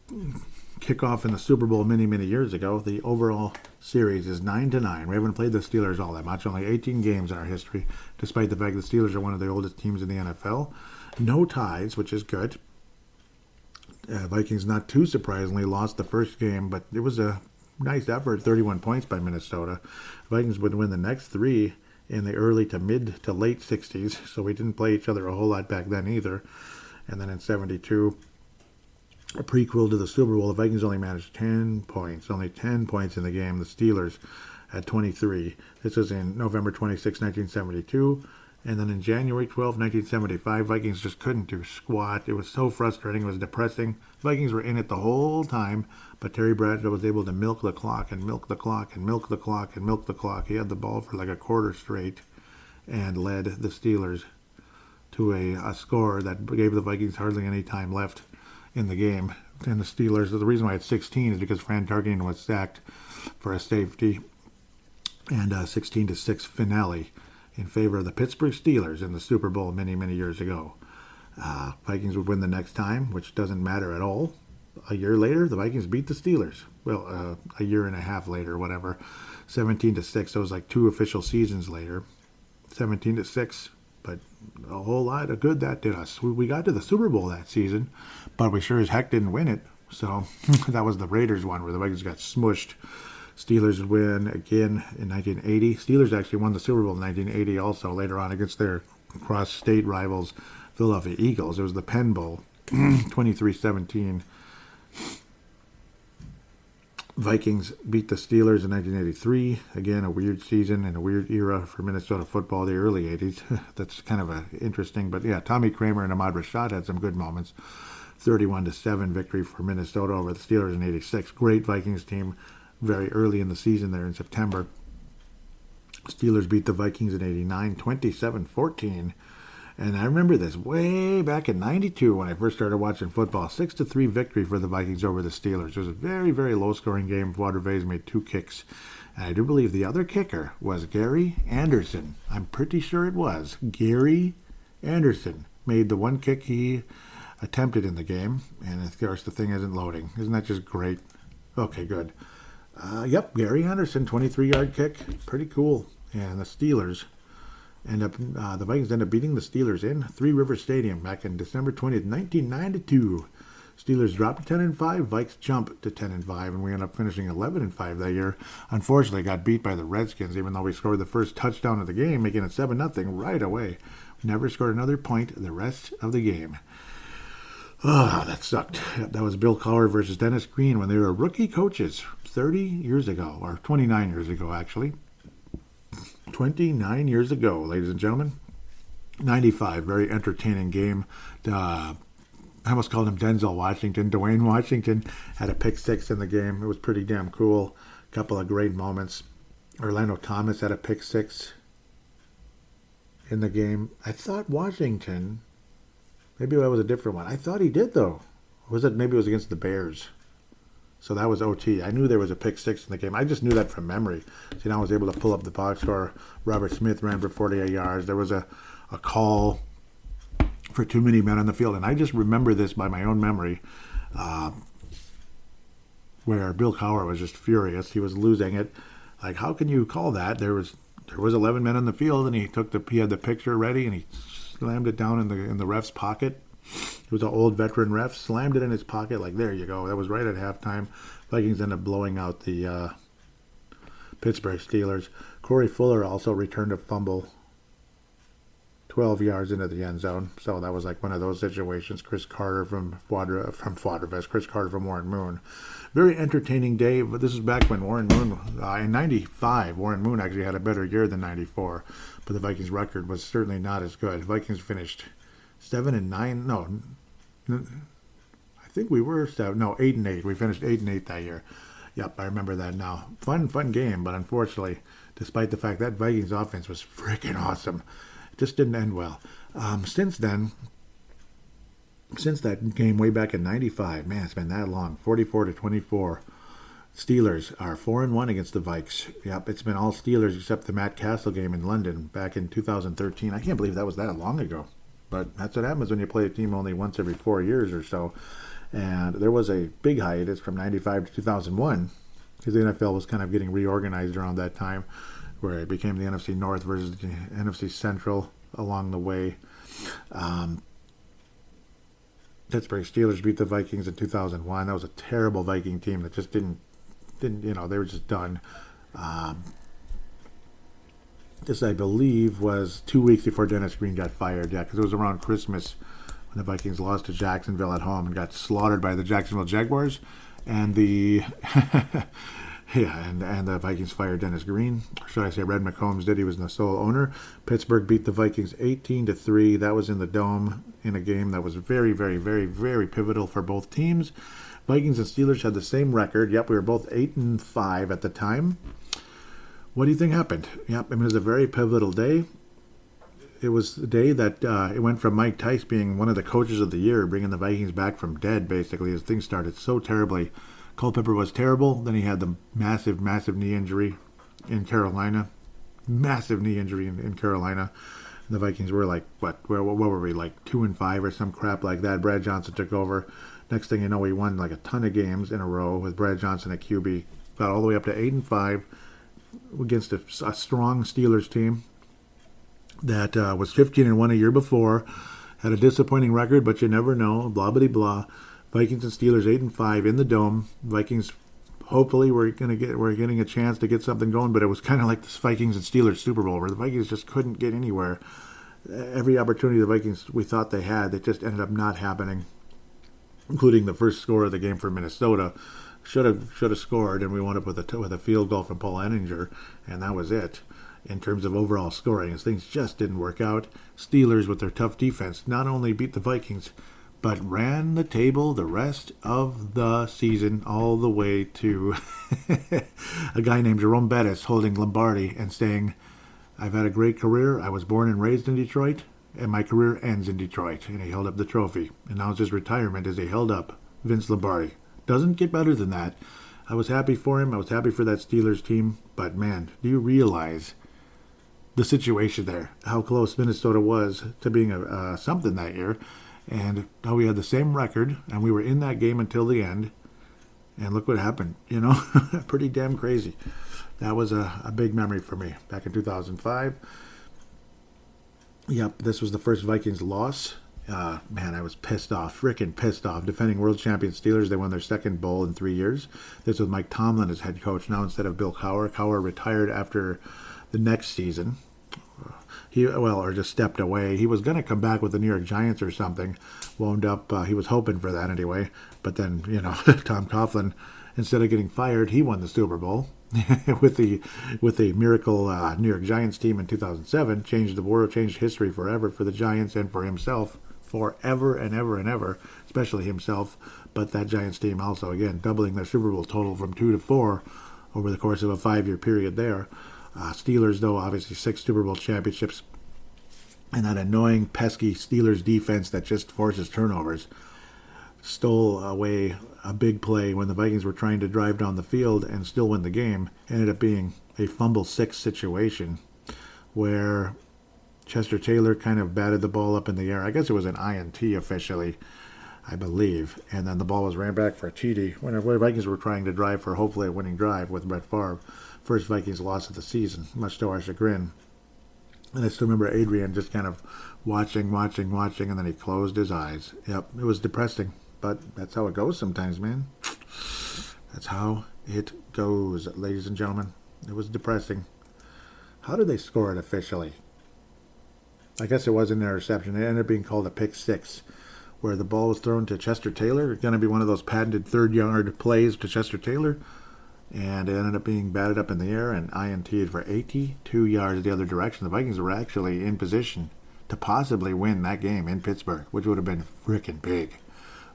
kick off in the Super Bowl many years ago. The overall series is 9-9. We haven't played the Steelers all that much. Only 18 games in our history, despite the fact the Steelers are one of the oldest teams in the NFL. No ties, which is good. Vikings, not too surprisingly, lost the first game, but it was a nice effort, 31 points by Minnesota. Vikings would win the next 3 in the early to mid to late 60s, so we didn't play each other a whole lot back then either. And then in 72, a prequel to the Super Bowl, the Vikings only managed 10 points, only 10 points in the game. The Steelers had 23. This was in November 26, 1972. And then in January 12, 1975, Vikings just couldn't do squat. It was so frustrating. It was depressing. Vikings were in it the whole time, but Terry Bradshaw was able to milk the clock and milk the clock and milk the clock and milk the clock. He had the ball for like a quarter straight and led the Steelers to a score that gave the Vikings hardly any time left in the game. And the Steelers, the reason why it's 16 is because Fran Tarkenton was sacked for a safety, and 16-6 finale in favor of the Pittsburgh Steelers in the Super Bowl many years ago. Vikings would win the next time, which doesn't matter at all. A year later, the Vikings beat the Steelers. Well, a year and a half later, whatever. 17-6. So it was like 2 official seasons later. 17-6. But a whole lot of good that did us. We got to the Super Bowl that season, but we sure as heck didn't win it. So that was the Raiders one where the Vikings got smushed. Steelers win again in 1980. Steelers actually won the Super Bowl in 1980 also later on against their cross-state rivals, Philadelphia Eagles. It was the Penn Bowl, 23-17. Vikings beat the Steelers in 1983. Again, a weird season and a weird era for Minnesota football, the early 80s. That's kind of interesting. But yeah, Tommy Kramer and Ahmad Rashad had some good moments. 31-7 victory for Minnesota over the Steelers in 86. Great Vikings team very early in the season there in September. Steelers beat the Vikings in 89, 27-14. And I remember this way back in 92 when I first started watching football. 6-3 victory for the Vikings over the Steelers. It was a very low-scoring game. Watervase made 2 kicks. And I do believe the other kicker was Gary Anderson. I'm pretty sure it was. Gary Anderson made the 1 kick he attempted in the game. And of course, the thing isn't loading. Isn't that just great? Okay, good. Yep, Gary Anderson, 23-yard kick. Pretty cool. And the Steelers the Vikings end up beating the Steelers in Three River Stadium back in December 20th, 1992. Steelers dropped to 10-5, Vikes jumped to 10-5, and we end up finishing 11-5 that year. Unfortunately, got beat by the Redskins, even though we scored the first touchdown of the game, making it 7-0 right away. We never scored another point the rest of the game. That sucked. That was Bill Cowher versus Dennis Green when they were rookie coaches 30 years ago, or 29 years ago, actually. 29 years ago, ladies and gentlemen. 95, very entertaining game. I almost called him Denzel Washington. Dwayne Washington had a pick six in the game. It was pretty damn cool. A couple of great moments. Orlando Thomas had a pick six in the game. I thought Washington, maybe that was a different one. I thought he did, though. Maybe it was against the Bears. So that was OT. I knew there was a pick six in the game. I just knew that from memory. So I was able to pull up the box score. Robert Smith ran for 48 yards. There was a call for too many men on the field. And I just remember this by my own memory, where Bill Cowher was just furious. He was losing it. Like, how can you call that? There was 11 men on the field, and he had the picture ready, and he slammed it down in the ref's pocket. It was an old veteran ref, slammed it in his pocket, like, there you go. That was right at halftime. Vikings ended up blowing out the Pittsburgh Steelers. Corey Fuller also returned a fumble 12 yards into the end zone. So that was like one of those situations. Chris Carter from Quadravest, Chris Carter from Warren Moon. Very entertaining day, but this is back when Warren Moon, in 95, Warren Moon actually had a better year than 94, but the Vikings record was certainly not as good. The Vikings finished 7-9. No, I think we were 8-8. We finished 8-8 that year. Yep, I remember that now. Fun game, but unfortunately, despite the fact that Vikings offense was freaking awesome, it just didn't end well. Since that game way back in 95, man, it's been that long. 44-24. Steelers are 4-1 against the Vikes. Yep, it's been all Steelers except the Matt Castle game in London back in 2013. I can't believe that was that long ago. But that's what happens when you play a team only once every 4 years or so. And there was a big hiatus from 95 to 2001 because the NFL was kind of getting reorganized around that time, where it became the NFC North versus the NFC Central along the way. Pittsburgh Steelers beat the Vikings in 2001. That was a terrible Viking team that just didn't they were just done. This, I believe, was 2 weeks before Dennis Green got fired. Yeah, because it was around Christmas when the Vikings lost to Jacksonville at home and got slaughtered by the Jacksonville Jaguars. And the and the Vikings fired Dennis Green. Or should I say Red McCombs did. He was the sole owner. Pittsburgh beat the Vikings 18-3. That was in the Dome in a game that was very, very, very, very pivotal for both teams. Vikings and Steelers had the same record. Yep, we were both 8-5 at the time. What do you think happened? Yep, it was a very pivotal day. It was the day that it went from Mike Tice being one of the coaches of the year, bringing the Vikings back from dead, basically, as things started so terribly. Culpepper was terrible. Then he had the massive, massive knee injury in Carolina. Massive knee injury in Carolina. And the Vikings were like, what were we, like 2-5 or some crap like that. Brad Johnson took over. Next thing you know, we won like a ton of games in a row with Brad Johnson at QB. Got all the way up to 8-5 against a strong Steelers team that was 15-1 a year before. Had a disappointing record, but you never know. Blah, blah, blah. Vikings and Steelers 8-5 in the Dome. Vikings, hopefully, we're getting a chance to get something going, but it was kind of like this Vikings and Steelers Super Bowl where the Vikings just couldn't get anywhere. Every opportunity the Vikings we thought they had, it just ended up not happening, including the first score of the game for Minnesota. Should have scored, and we wound up with a field goal from Paul Ehninger, and that was it in terms of overall scoring. As things just didn't work out. Steelers, with their tough defense, not only beat the Vikings, but ran the table the rest of the season all the way to a guy named Jerome Bettis holding Lombardi and saying, "I've had a great career. I was born and raised in Detroit, and my career ends in Detroit." And he held up the trophy. Announced his retirement as he held up Vince Lombardi. Doesn't get better than that. I was happy for him. I was happy for that Steelers team. But, man, do you realize the situation there? How close Minnesota was to being something that year. And how we had the same record, and we were in that game until the end. And look what happened, Pretty damn crazy. That was a big memory for me back in 2005. Yep, this was the first Vikings loss. Man, I was pissed off, freaking pissed off. Defending world champion Steelers, they won their second bowl in 3 years. This was Mike Tomlin as head coach. Now instead of Bill Cowher. Cowher retired after the next season. or just stepped away. He was going to come back with the New York Giants or something. Wound up, he was hoping for that anyway. But then, Tom Coughlin, instead of getting fired, he won the Super Bowl with the miracle New York Giants team in 2007. Changed the world, changed history forever for the Giants and for himself. Forever and ever and ever, especially himself. But that Giants team also, again, doubling their Super Bowl total from 2 to 4 over the course of a 5-year period there. Steelers, though, obviously 6 Super Bowl championships. And that annoying, pesky Steelers defense that just forces turnovers stole away a big play when the Vikings were trying to drive down the field and still win the game. Ended up being a fumble 6 situation where Chester Taylor kind of batted the ball up in the air. I guess it was an INT officially, I believe. And then the ball was ran back for a TD when the Vikings were trying to drive for hopefully a winning drive with Brett Favre. First Vikings loss of the season, much to our chagrin. And I still remember Adrian just kind of watching, and then he closed his eyes. Yep, it was depressing, but that's how it goes sometimes, man. That's how it goes, ladies and gentlemen. It was depressing. How did they score it officially? I guess it was an interception. It ended up being called a pick 6, where the ball was thrown to Chester Taylor. It's going to be one of those patented third-yard plays to Chester Taylor. And it ended up being batted up in the air and INT'd for 82 yards the other direction. The Vikings were actually in position to possibly win that game in Pittsburgh, which would have been freaking big.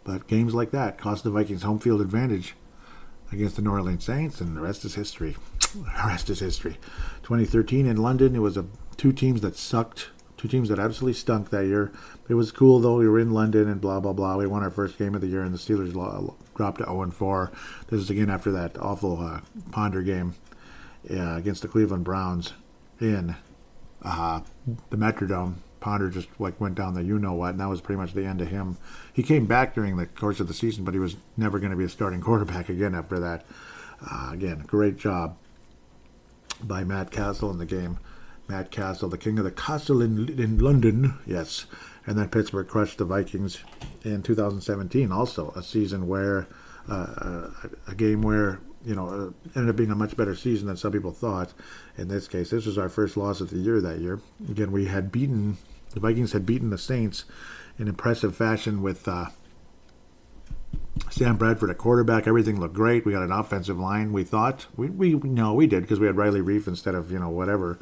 But games like that cost the Vikings home field advantage against the New Orleans Saints, and the rest is history. The rest is history. 2013 in London, it was two teams that sucked. Two teams that absolutely stunk that year. It was cool, though. We were in London and blah, blah, blah. We won our first game of the year, and the Steelers dropped to 0-4. This is again after that awful Ponder game against the Cleveland Browns in the Metrodome. Ponder just went down the you-know-what, and that was pretty much the end of him. He came back during the course of the season, but he was never going to be a starting quarterback again after that. Again, great job by Matt Castle in the game. Matt Castle, the king of the castle in London, yes. And then Pittsburgh crushed the Vikings in 2017. Also, a season where, a game where, ended up being a much better season than some people thought. In this case, this was our first loss of the year that year. Again, the Vikings had beaten the Saints in impressive fashion with Sam Bradford at quarterback. Everything looked great. We got an offensive line, we thought. We did, because we had Riley Reef instead of, whatever.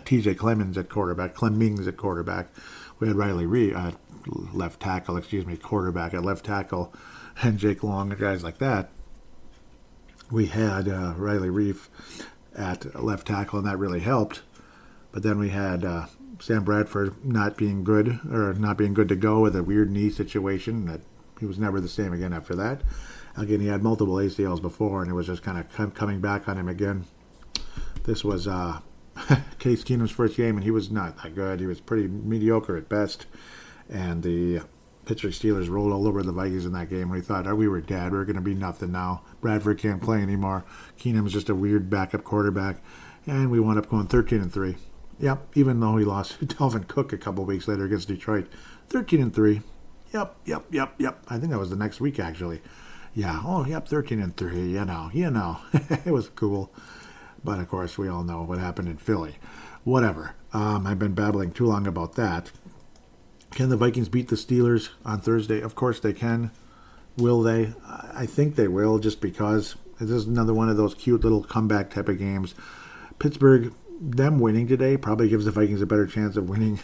T.J. Clemmings at quarterback. We had Riley Reef quarterback at left tackle, and Jake Long and guys like that. We had Riley Reef at left tackle, and that really helped. But then we had Sam Bradford not being good to go with a weird knee situation. That he was never the same again after that. Again, he had multiple ACLs before, and it was just kind of coming back on him again. This was Case Keenum's first game, and he was not that good. He was pretty mediocre at best. And the Pittsburgh Steelers rolled all over the Vikings in that game. We thought, we were dead. We were going to be nothing now. Bradford can't play anymore. Keenum's just a weird backup quarterback. And we wound up going 13-3. Yep, even though he lost to Dalvin Cook a couple weeks later against Detroit. 13-3. Yep. I think that was the next week, actually. Yeah, 13-3, It was cool. But, of course, we all know what happened in Philly. Whatever. I've been babbling too long about that. Can the Vikings beat the Steelers on Thursday? Of course they can. Will they? I think they will, just because this is another one of those cute little comeback type of games. Pittsburgh, them winning today probably gives the Vikings a better chance of winning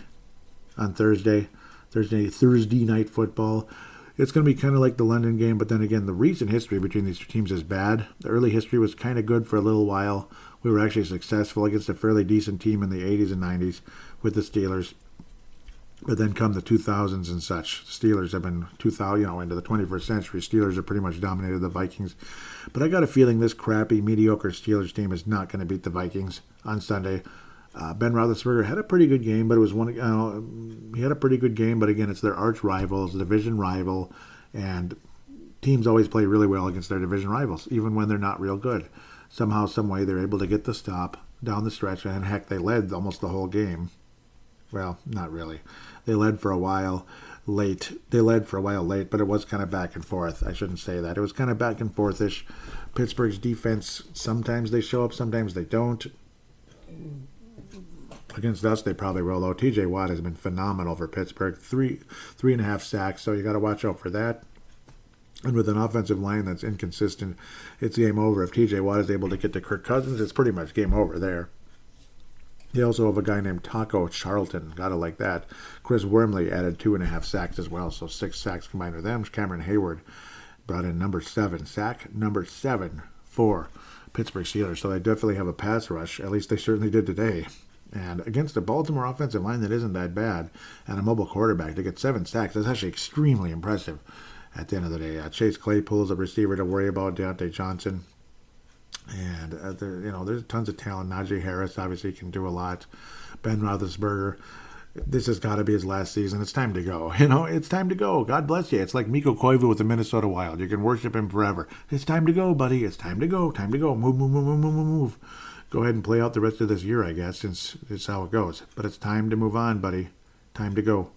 on Thursday night football. It's going to be kind of like the London game, but then again, the recent history between these two teams is bad. The early history was kind of good for a little while. We were actually successful against a fairly decent team in the 80s and 90s with the Steelers. But then come the 2000s and such. Steelers have been, into the 21st century, Steelers have pretty much dominated the Vikings. But I got a feeling this crappy, mediocre Steelers team is not going to beat the Vikings on Sunday. Ben Roethlisberger had a pretty good game, but he had a pretty good game, but again, it's their arch rivals, division rival, and teams always play really well against their division rivals, even when they're not real good. Somehow, some way, they're able to get the stop down the stretch, and heck, they led almost the whole game. Well, not really. They led for a while late, but it was kind of back and forth. I shouldn't say that. It was kind of back and forth-ish. Pittsburgh's defense, sometimes they show up, sometimes they don't. Against us, they probably will, though. TJ Watt has been phenomenal for Pittsburgh. Three and a half sacks, so you got to watch out for that. And with an offensive line that's inconsistent, it's game over. If TJ Watt is able to get to Kirk Cousins, it's pretty much game over there. They also have a guy named Taco Charlton. Gotta like that. Chris Wormley added 2.5 sacks as well, so 6 sacks combined with them. Cameron Hayward brought in number 7. Sack number 7 for Pittsburgh Steelers. So they definitely have a pass rush. At least they certainly did today. And against the Baltimore offensive line that isn't that bad, and a mobile quarterback, to get 7 sacks, that's actually extremely impressive at the end of the day. Chase Claypool is a receiver to worry about, Deontay Johnson. And, there's tons of talent. Najee Harris obviously can do a lot. Ben Roethlisberger, this has got to be his last season. It's time to go. It's time to go. God bless you. It's like Mikko Koivu with the Minnesota Wild. You can worship him forever. It's time to go, buddy. It's time to go. Time to go. Move. Go ahead and play out the rest of this year, I guess, since it's how it goes. But it's time to move on, buddy. Time to go.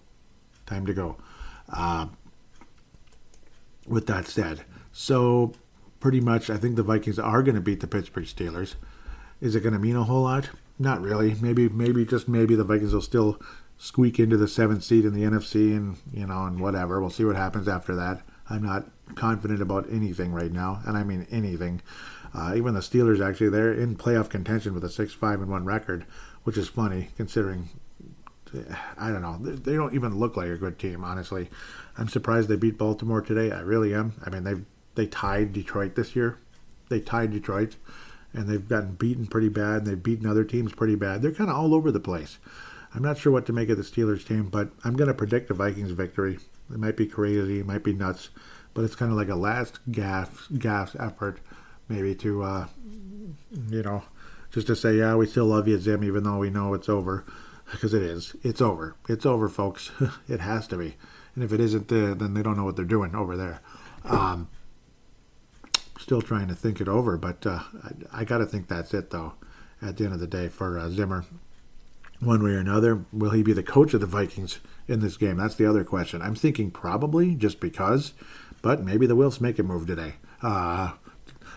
Time to go. With that said, so pretty much I think the Vikings are going to beat the Pittsburgh Steelers. Is it going to mean a whole lot? Not really. Maybe the Vikings will still squeak into the 7th seed in the NFC and whatever. We'll see what happens after that. I'm not confident about anything right now, and I mean anything. Even the Steelers, actually, they're in playoff contention with a 6-5-1 record, which is funny considering, I don't know, they don't even look like a good team, honestly. I'm surprised they beat Baltimore today. I really am. I mean, they tied Detroit this year. They tied Detroit, and they've gotten beaten pretty bad, and they've beaten other teams pretty bad. They're kind of all over the place. I'm not sure what to make of the Steelers team, but I'm going to predict a Vikings victory. It might be crazy, it might be nuts, but it's kind of like a last gasp effort, maybe to, just to say, yeah, we still love you, Zim, even though we know it's over. Because it is. It's over. It's over, folks. It has to be. And if it isn't, then they don't know what they're doing over there. Still trying to think it over, but I got to think that's it, though, at the end of the day for Zimmer. One way or another, will he be the coach of the Vikings in this game? That's the other question. I'm thinking probably, just because, but maybe the Wilfs make a move today.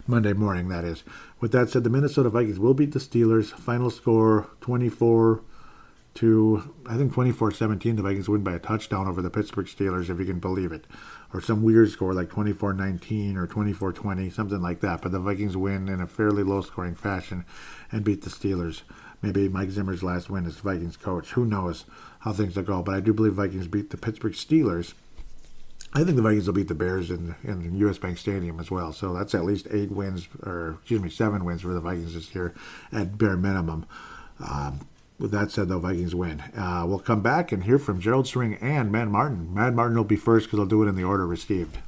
Monday morning, that is. With that said, the Minnesota Vikings will beat the Steelers. Final score, 24-17. The Vikings win by a touchdown over the Pittsburgh Steelers, if you can believe it. Or some weird score like 24-19 or 24-20, something like that. But the Vikings win in a fairly low-scoring fashion and beat the Steelers. Maybe Mike Zimmer's last win as Vikings coach. Who knows how things will go. But I do believe Vikings beat the Pittsburgh Steelers. I think the Vikings will beat the Bears in U.S. Bank Stadium as well. So that's at least 7 wins for the Vikings this year at bare minimum. With that said, though, Vikings win. We'll come back and hear from Gerald String and Matt Martin. Matt Martin will be first because I'll do it in the order received.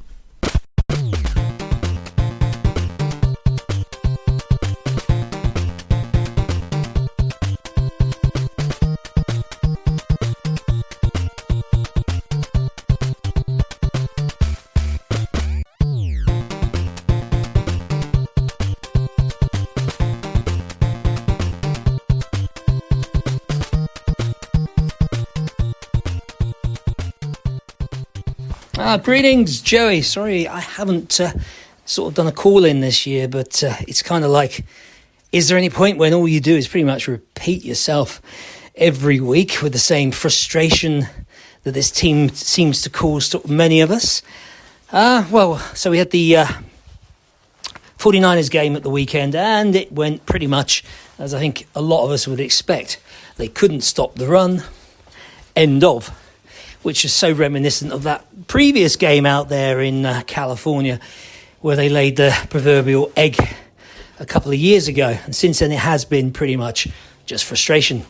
Greetings, Joey. Sorry, I haven't sort of done a call-in this year, but it's kind of like, is there any point when all you do is pretty much repeat yourself every week with the same frustration that this team seems to cause to many of us? So we had the 49ers game at the weekend, and it went pretty much as I think a lot of us would expect. They couldn't stop the run. End of. Which is so reminiscent of that previous game out there in California where they laid the proverbial egg a couple of years ago. And since then, it has been pretty much just frustration.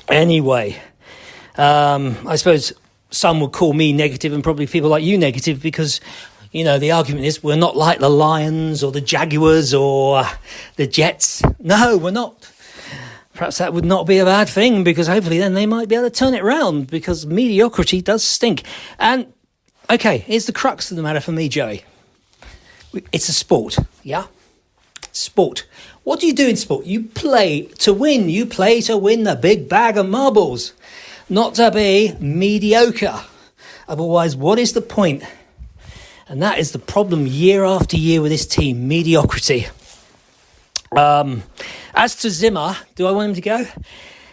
Anyway, I suppose some would call me negative and probably people like you negative because, the argument is we're not like the Lions or the Jaguars or the Jets. No, we're not. Perhaps that would not be a bad thing because hopefully then they might be able to turn it around because mediocrity does stink. And, okay, here's the crux of the matter for me, Joey. It's a sport, yeah? Sport. What do you do in sport? You play to win. You play to win the big bag of marbles, not to be mediocre. Otherwise, what is the point? And that is the problem year after year with this team, mediocrity. As to Zimmer, do I want him to go?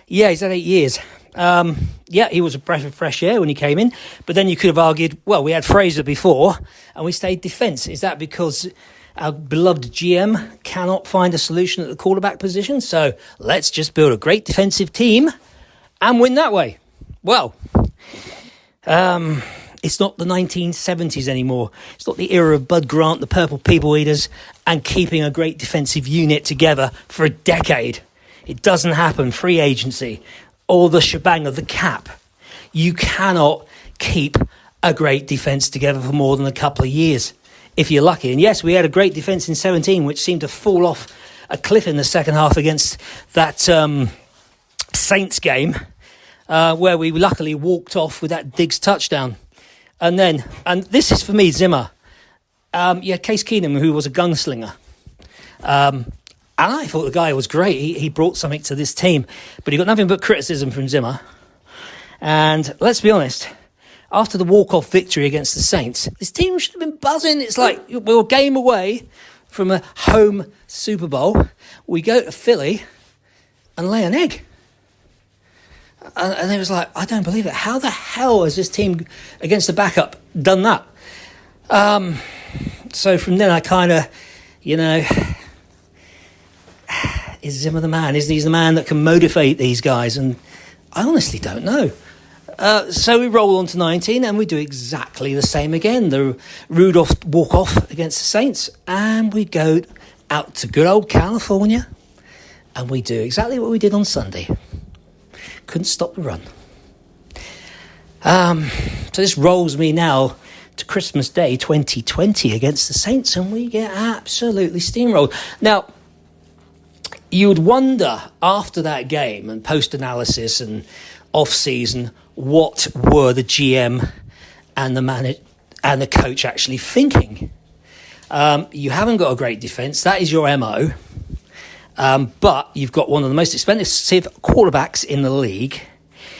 Yeah, he's had 8 years. Yeah, he was a breath of fresh air when he came in, but then you could have argued, well, we had Fraser before and we stayed defence. Is that because our beloved GM cannot find a solution at the quarterback position? So let's just build a great defensive team and win that way. Well, it's not the 1970s anymore. It's not the era of Bud Grant, the Purple People Eaters, and keeping a great defensive unit together for a decade. It doesn't happen. Free agency or the shebang of the cap. You cannot keep a great defence together for more than a couple of years, if you're lucky. And yes, we had a great defence in 17, which seemed to fall off a cliff in the second half against that Saints game, where we luckily walked off with that Diggs touchdown. And this is for me, Zimmer. You had Case Keenum, who was a gunslinger. And I thought the guy was great. He brought something to this team. But he got nothing but criticism from Zimmer. And let's be honest, after the walk-off victory against the Saints, this team should have been buzzing. It's like we were a game away from a home Super Bowl. We go to Philly and lay an egg. And it was like, I don't believe it. How the hell has this team, against the backup, done that? So from then I kind of, is Zimmer the man? Is he the man that can motivate these guys? And I honestly don't know. So we roll on to 19 and we do exactly the same again. The Rudolph walk-off against the Saints. And we go out to good old California. And we do exactly what we did on Sunday. Couldn't stop the run. So this rolls me now to Christmas Day 2020 against the Saints. And we get absolutely steamrolled. Now, you would wonder after that game and post-analysis and off-season, what were the GM and the manager and the coach actually thinking? You haven't got a great defence. That is your MO. But you've got one of the most expensive quarterbacks in the league.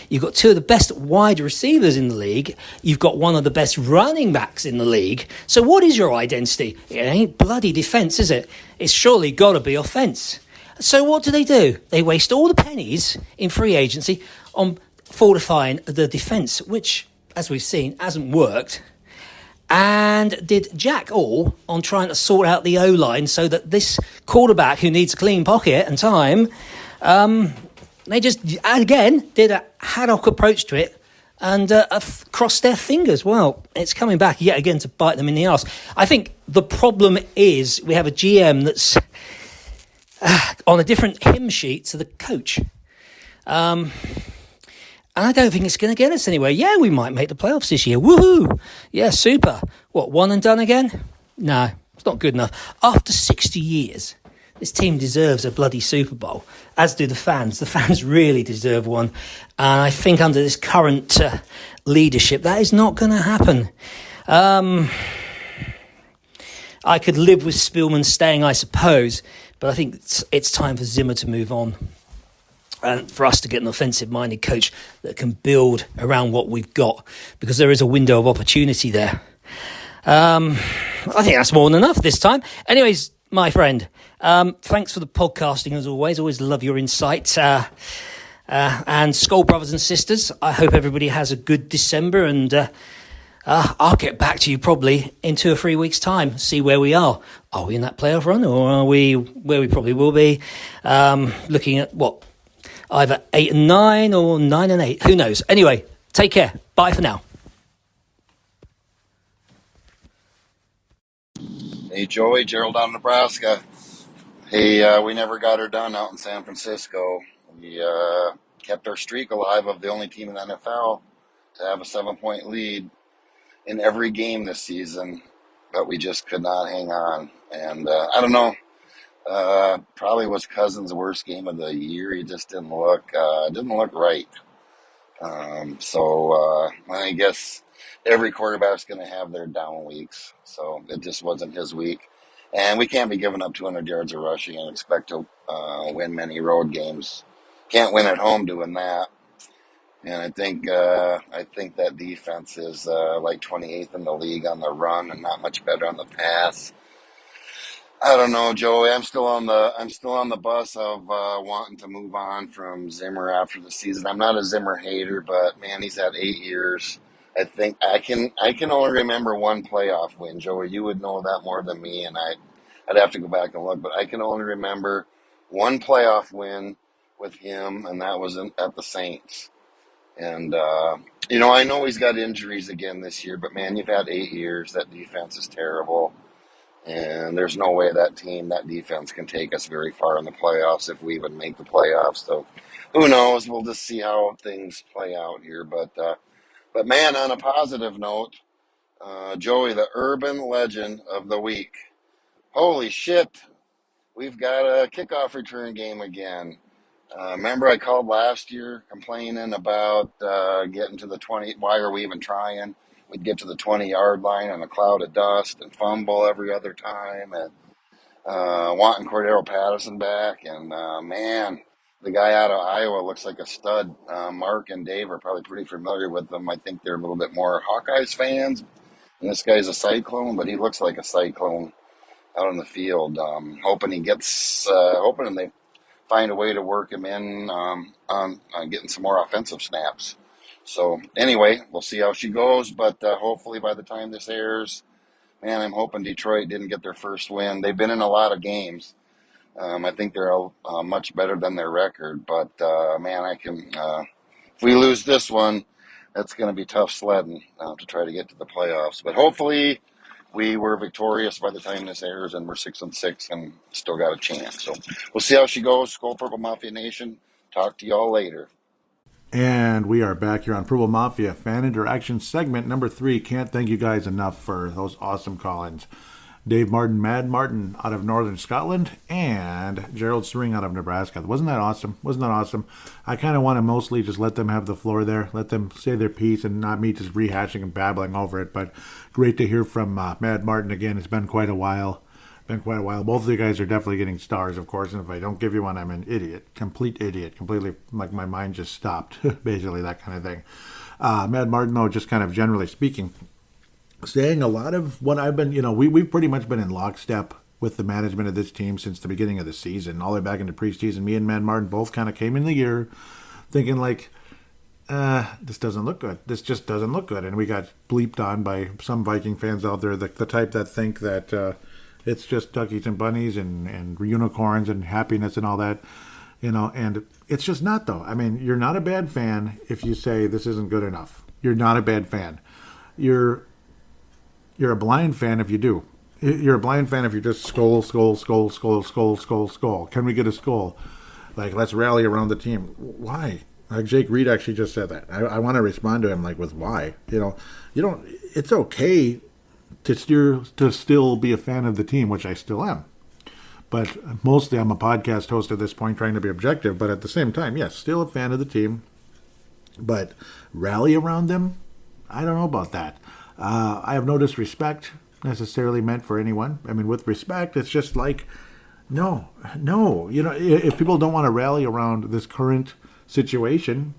You've got two of the best wide receivers in the league. You've got one of the best running backs in the league. So what is your identity? It ain't bloody defence, is it? It's surely got to be offence. So what do? They waste all the pennies in free agency on fortifying the defence, which, as we've seen, hasn't worked, and did jack all on trying to sort out the O-line so that this quarterback who needs a clean pocket and time, they just, again, did a haddock approach to it and crossed their fingers. Well, it's coming back yet again to bite them in the arse. I think the problem is we have a GM that's on a different hymn sheet to the coach. And I don't think it's going to get us anywhere. Yeah, we might make the playoffs this year. Woohoo! Yeah, super. What, one and done again? No, it's not good enough. After 60 years, this team deserves a bloody Super Bowl, as do the fans. The fans really deserve one. And I think under this current leadership, that is not going to happen. I could live with Spielman staying, I suppose, but I think it's time for Zimmer to move on and for us to get an offensive-minded coach that can build around what we've got, because there is a window of opportunity there. I think that's more than enough this time. Anyways, my friend, thanks for the podcasting as always. Always love your insight. And Skull brothers and sisters, I hope everybody has a good December, and I'll get back to you probably in 2 or 3 weeks' time, see where we are. Are we in that playoff run, or are we where we probably will be? Looking at what? Either 8 and 9 or 9 and 8. Who knows? Anyway, take care. Bye for now. Hey, Joey, Gerald out of Nebraska. Hey, we never got her done out in San Francisco. We kept our streak alive of the only team in the NFL to have a 7-point lead in every game this season, but we just could not hang on. And I don't know, probably was Cousins' worst game of the year. He just didn't look right. So I guess every quarterback's going to have their down weeks. So it just wasn't his week. And we can't be giving up 200 yards of rushing and expect to win many road games. Can't win at home doing that. And I think that defense is like 28th in the league on the run and not much better on the pass. I don't know, Joey. I'm still on the bus of wanting to move on from Zimmer after the season. I'm not a Zimmer hater, but man, he's had 8 years. I think I can only remember one playoff win, Joey. You would know that more than me, and I'd have to go back and look, but I can only remember one playoff win with him, and that was at the Saints. And I know he's got injuries again this year, but man, you've had 8 years. That defense is terrible. And there's no way that defense can take us very far in the playoffs if we even make the playoffs. So who knows? We'll just see how things play out here. But man, on a positive note, Joey, the urban legend of the week. Holy shit. We've got a kickoff return game again. Remember I called last year complaining about getting to the 20. Why are we even trying? We'd get to the 20-yard line on a cloud of dust and fumble every other time, and wanting Cordero Patterson back. And man, the guy out of Iowa looks like a stud. Mark and Dave are probably pretty familiar with them. I think they're a little bit more Hawkeyes fans. And this guy's a cyclone, but he looks like a cyclone out on the field. Hoping they find a way to work him in on getting some more offensive snaps. So anyway, we'll see how she goes, but hopefully by the time this airs, man, I'm hoping Detroit didn't get their first win. They've been in a lot of games. I think they're much better than their record, but man, if we lose this one, that's going to be tough sledding to try to get to the playoffs. But hopefully we were victorious by the time this airs, and we're 6-6 and still got a chance. So we'll see how she goes. Skull Purple Mafia Nation. Talk to y'all later. And we are back here on Purple Mafia Fan Interaction segment number 3. Can't thank you guys enough for those awesome call-ins. Dave Martin, Mad Martin out of Northern Scotland, and Gerald Swing out of Nebraska. Wasn't that awesome? I kind of want to mostly just let them have the floor there, let them say their piece, and not me just rehashing and babbling over it. But great to hear from Mad Martin again. It's been quite a while. Both of you guys are definitely getting stars, of course, and if I don't give you one, I'm an idiot. Complete idiot. Completely, like my mind just stopped. Basically, that kind of thing. Mad Martin, though, just kind of generally speaking, saying a lot of what I've been, we've pretty much been in lockstep with the management of this team since the beginning of the season, all the way back into preseason. Me and Mad Martin both kind of came in the year thinking like, this doesn't look good. This just doesn't look good. And we got bleeped on by some Viking fans out there, the type that think that it's just duckies and bunnies and unicorns and happiness and all that, and it's just not, though. I mean, you're not a bad fan if you say this isn't good enough. You're not a bad fan. You're a blind fan if you do. You're a blind fan if you just skull. Can we get a skull? Like, let's rally around the team. Why? Like Jake Reed actually just said that. I want to respond to him like with why. You don't. It's okay to still be a fan of the team, which I still am. But mostly I'm a podcast host at this point, trying to be objective. But at the same time, yes, still a fan of the team. But rally around them? I don't know about that. I have no disrespect necessarily meant for anyone. I mean, with respect, it's just like, no. If people don't want to rally around this current situation,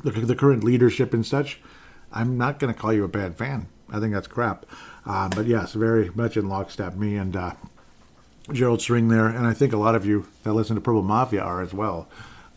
the current leadership and such, I'm not going to call you a bad fan. I think that's crap. But yes, very much in lockstep. Me and Gerald String there, and I think a lot of you that listen to Purple Mafia are as well.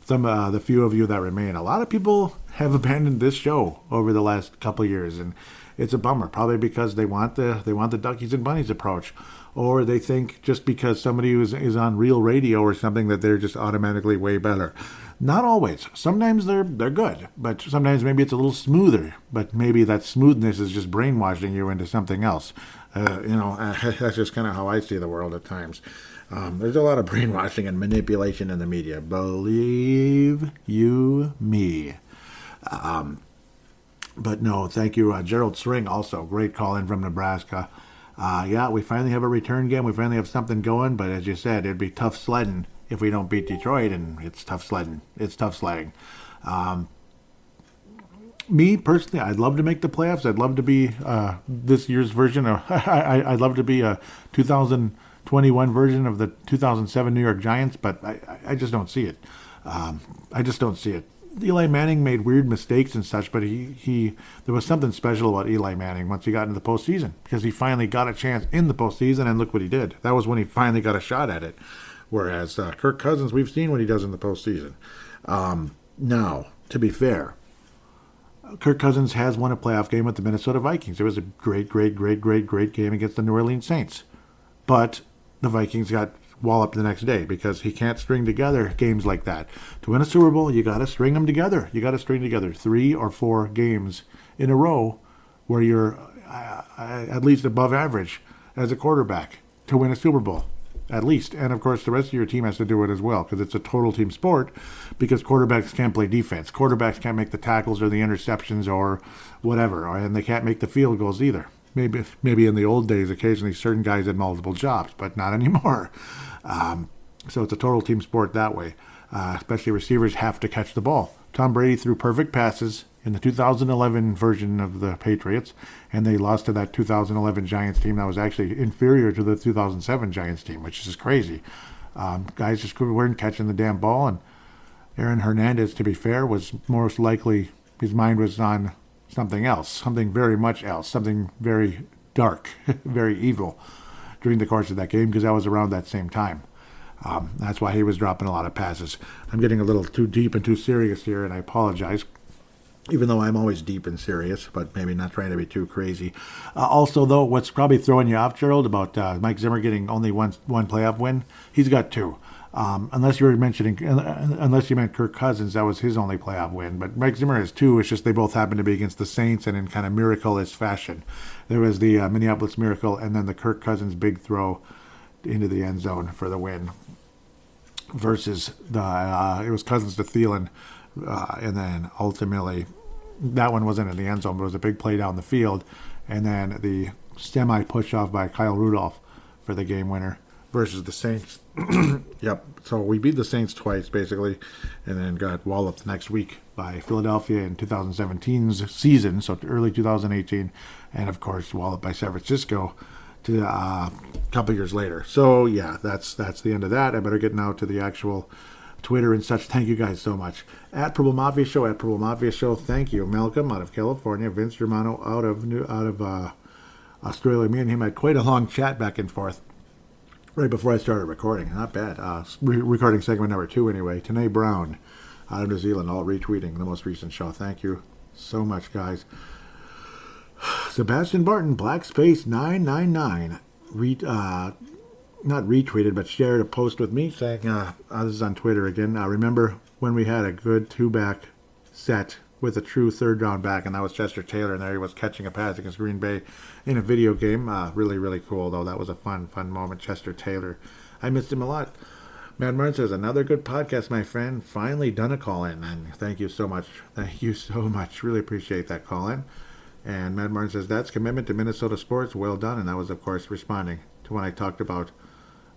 The few of you that remain. A lot of people have abandoned this show over the last couple of years, and it's a bummer. Probably because they want the duckies and bunnies approach, or they think just because somebody is on real radio or something that they're just automatically way better. Not always. Sometimes they're good, but sometimes maybe it's a little smoother. But maybe that smoothness is just brainwashing you into something else. That's just kind of how I see the world at times. There's a lot of brainwashing and manipulation in the media. Believe you me. But no, thank you. Gerald String, also great call in from Nebraska. We finally have a return game. We finally have something going. But as you said, it'd be tough sledding if we don't beat Detroit, and it's tough sledding. Me personally, I'd love to make the playoffs. I'd love to be this year's version of. I'd love to be a 2021 version of the 2007 New York Giants, but I just don't see it. I just don't see it. Eli Manning made weird mistakes and such, but there was something special about Eli Manning once he got into the postseason, because he finally got a chance in the postseason, and look what he did. That was when he finally got a shot at it. Whereas Kirk Cousins, we've seen what he does in the postseason. Now, to be fair, Kirk Cousins has won a playoff game with the Minnesota Vikings. It was a great game against the New Orleans Saints. But the Vikings got walloped the next day because he can't string together games like that. To win a Super Bowl, you got to string them together. You got to string together 3 or 4 games in a row where you're at least above average as a quarterback to win a Super Bowl. At least. And, of course, the rest of your team has to do it as well, because it's a total team sport, because quarterbacks can't play defense. Quarterbacks can't make the tackles or the interceptions or whatever, and they can't make the field goals either. Maybe in the old days, occasionally certain guys had multiple jobs, but not anymore. So it's a total team sport that way. Especially receivers have to catch the ball. Tom Brady threw perfect passes in the 2011 version of the Patriots, and they lost to that 2011 Giants team that was actually inferior to the 2007 Giants team, which is crazy. Guys just weren't catching the damn ball, and Aaron Hernandez, to be fair, was most likely, his mind was on something else, something very much else, something very dark, very evil during the course of that game, because that was around that same time. That's why he was dropping a lot of passes. I'm getting a little too deep and too serious here, and I apologize, even though I'm always deep and serious, but maybe not trying to be too crazy. Also, though, what's probably throwing you off, Gerald, about Mike Zimmer getting only one playoff win, he's got 2. Unless you meant Kirk Cousins, that was his only playoff win. But Mike Zimmer has 2. It's just they both happen to be against the Saints and in kind of miraculous fashion. There was the Minneapolis Miracle, and then the Kirk Cousins big throw into the end zone for the win. Versus it was Cousins to Thielen, and then ultimately that one wasn't in the end zone, but it was a big play down the field, and then the semi push off by Kyle Rudolph for the game winner versus the Saints. Yep. So we beat the Saints twice basically, and then got walloped next week by Philadelphia in 2017's season, so early 2018, and of course walloped by San Francisco to a couple years later. So yeah, that's the end of that. I better get now to the actual Twitter and such. Thank you guys so much. At Purple Mafia Show. Thank you, Malcolm out of California, Vince Germano out of Australia. Me and him had quite a long chat back and forth right before I started recording. Not bad. Recording segment number 2 anyway. Tanae Brown out of New Zealand, all retweeting the most recent show. Thank you so much, guys. Sebastian Barton, Black Space 999, not retweeted, but shared a post with me saying, this is on Twitter again, remember when we had a good 2-back set with a true third-round back, and that was Chester Taylor, and there he was catching a pass against Green Bay in a video game. Really, really cool, though. That was a fun moment, Chester Taylor. I missed him a lot. Matt Martin says, another good podcast, my friend. Finally done a call-in, and thank you so much. Thank you so much. Really appreciate that call-in. And Matt Martin says, that's commitment to Minnesota sports. Well done. And that was, of course, responding to when I talked about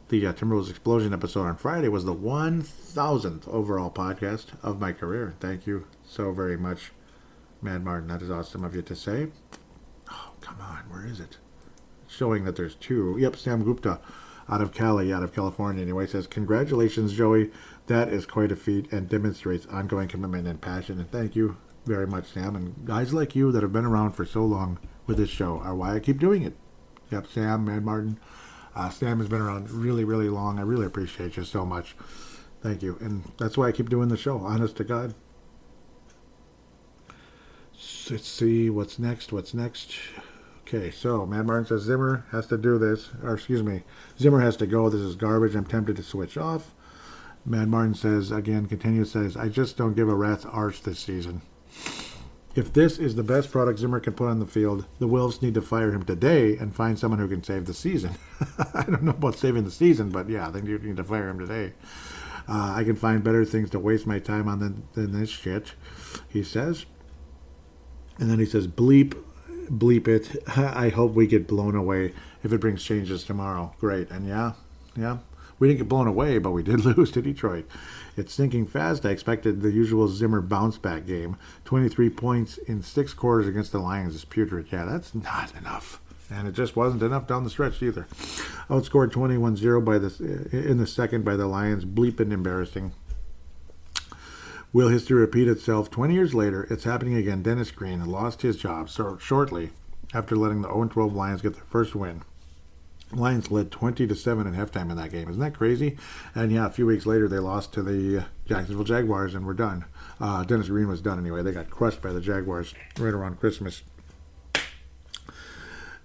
the Timberwolves Explosion episode on Friday. Was the 1,000th overall podcast of my career. Thank you so very much, Matt Martin. That is awesome of you to say. Oh, come on. Where is it? Showing that there's 2. Yep, Sam Gupta out of California. Anyway, says, congratulations, Joey. That is quite a feat and demonstrates ongoing commitment and passion. And thank you very much, Sam, and guys like you that have been around for so long with this show are why I keep doing it. Yep, Sam, Mad Martin. Sam has been around really, really long. I really appreciate you so much. Thank you, and that's why I keep doing the show, honest to God. Let's see, what's next? Okay, so Mad Martin says Zimmer has to do this, Zimmer has to go. This is garbage. I'm tempted to switch off. Mad Martin says, I just don't give a rat's arse this season. If this is the best product Zimmer can put on the field, the Wolves need to fire him today and find someone who can save the season. I don't know about saving the season, but yeah, they need to fire him today. I can find better things to waste my time on than this shit, he says. And then he says, bleep it. I hope we get blown away if it brings changes tomorrow. Great. And yeah. We didn't get blown away, but we did lose to Detroit. It's sinking fast. I expected the usual Zimmer bounce-back game. 23 points in 6 quarters against the Lions is putrid. Yeah, that's not enough. And it just wasn't enough down the stretch either. Outscored 21-0 in the second by the Lions. Bleeping embarrassing. Will history repeat itself? 20 years later, it's happening again. Dennis Green lost his job shortly after letting the 0-12 Lions get their first win. Lions led 20-7 at halftime in that game. Isn't that crazy? And yeah, a few weeks later, they lost to the Jacksonville Jaguars and were done. Dennis Green was done anyway. They got crushed by the Jaguars right around Christmas.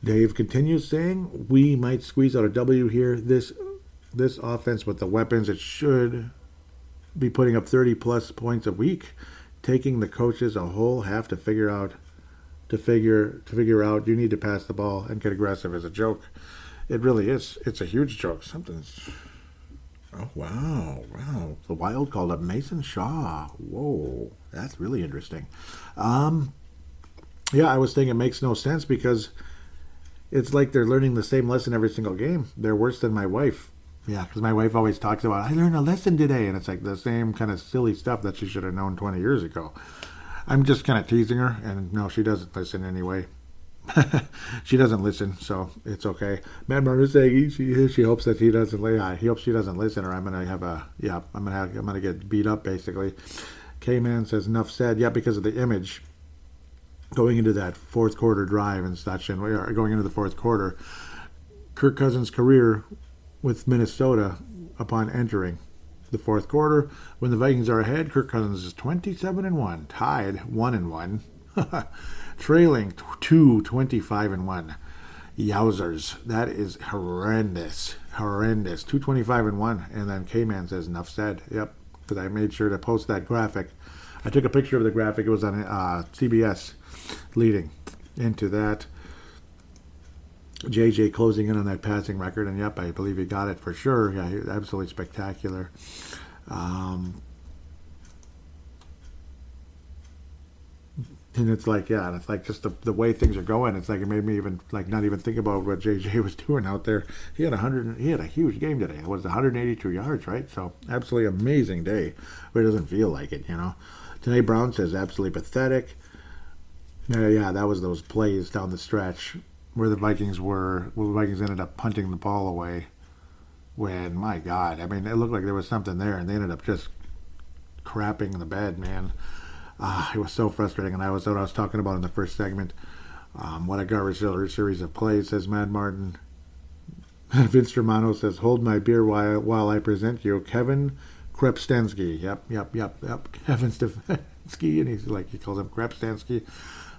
Dave continues saying, we might squeeze out a W here. This offense with the weapons, it should be putting up 30-plus points a week, taking the coaches a whole half to figure out you need to pass the ball and get aggressive as a joke. It really is. It's a huge joke. Something's... Oh, wow. The Wild called up Mason Shaw. Whoa, that's really interesting. Yeah, I was thinking it makes no sense because it's like they're learning the same lesson every single game. They're worse than my wife. Yeah, because my wife always talks about, I learned a lesson today, and it's like the same kind of silly stuff that she should have known 20 years ago. I'm just kind of teasing her, and no, she doesn't listen anyway. She doesn't listen, so it's okay. Matt Martin is saying she hopes that he doesn't. He hopes she doesn't listen, or I'm gonna have I'm gonna get beat up basically. K-Man says enough said. Yeah, because of the image going into that fourth quarter drive and such, and we are going into the fourth quarter. Kirk Cousins' career with Minnesota upon entering the fourth quarter, when the Vikings are ahead, Kirk Cousins is 27-1, tied 1-1. Trailing 25-1. Yowzers. That is horrendous. 225-1. And then K-Man says, enough said. Yep. Because I made sure to post that graphic. I took a picture of the graphic. It was on CBS leading into that. JJ closing in on that passing record. And yep, I believe he got it for sure. Yeah, absolutely spectacular. And it's like, yeah, and it's like just the way things are going. It's like it made me even like not even think about what JJ was doing out there. He had a huge game today. It was 182 yards, right? So absolutely amazing day, but it doesn't feel like it, you know. Today Brown says absolutely pathetic. Yeah, that was those plays down the stretch where the Vikings ended up punting the ball away. When, my God, I mean, it looked like there was something there, and they ended up just crapping the bed, man. It was so frustrating, and that was what I was talking about in the first segment. What a garbage series of plays, says Mad Martin. Vince Romano says, hold my beer while I present you. Kevin Krepstensky. Yep. Kevin Stefanski, and he calls him Krepstensky.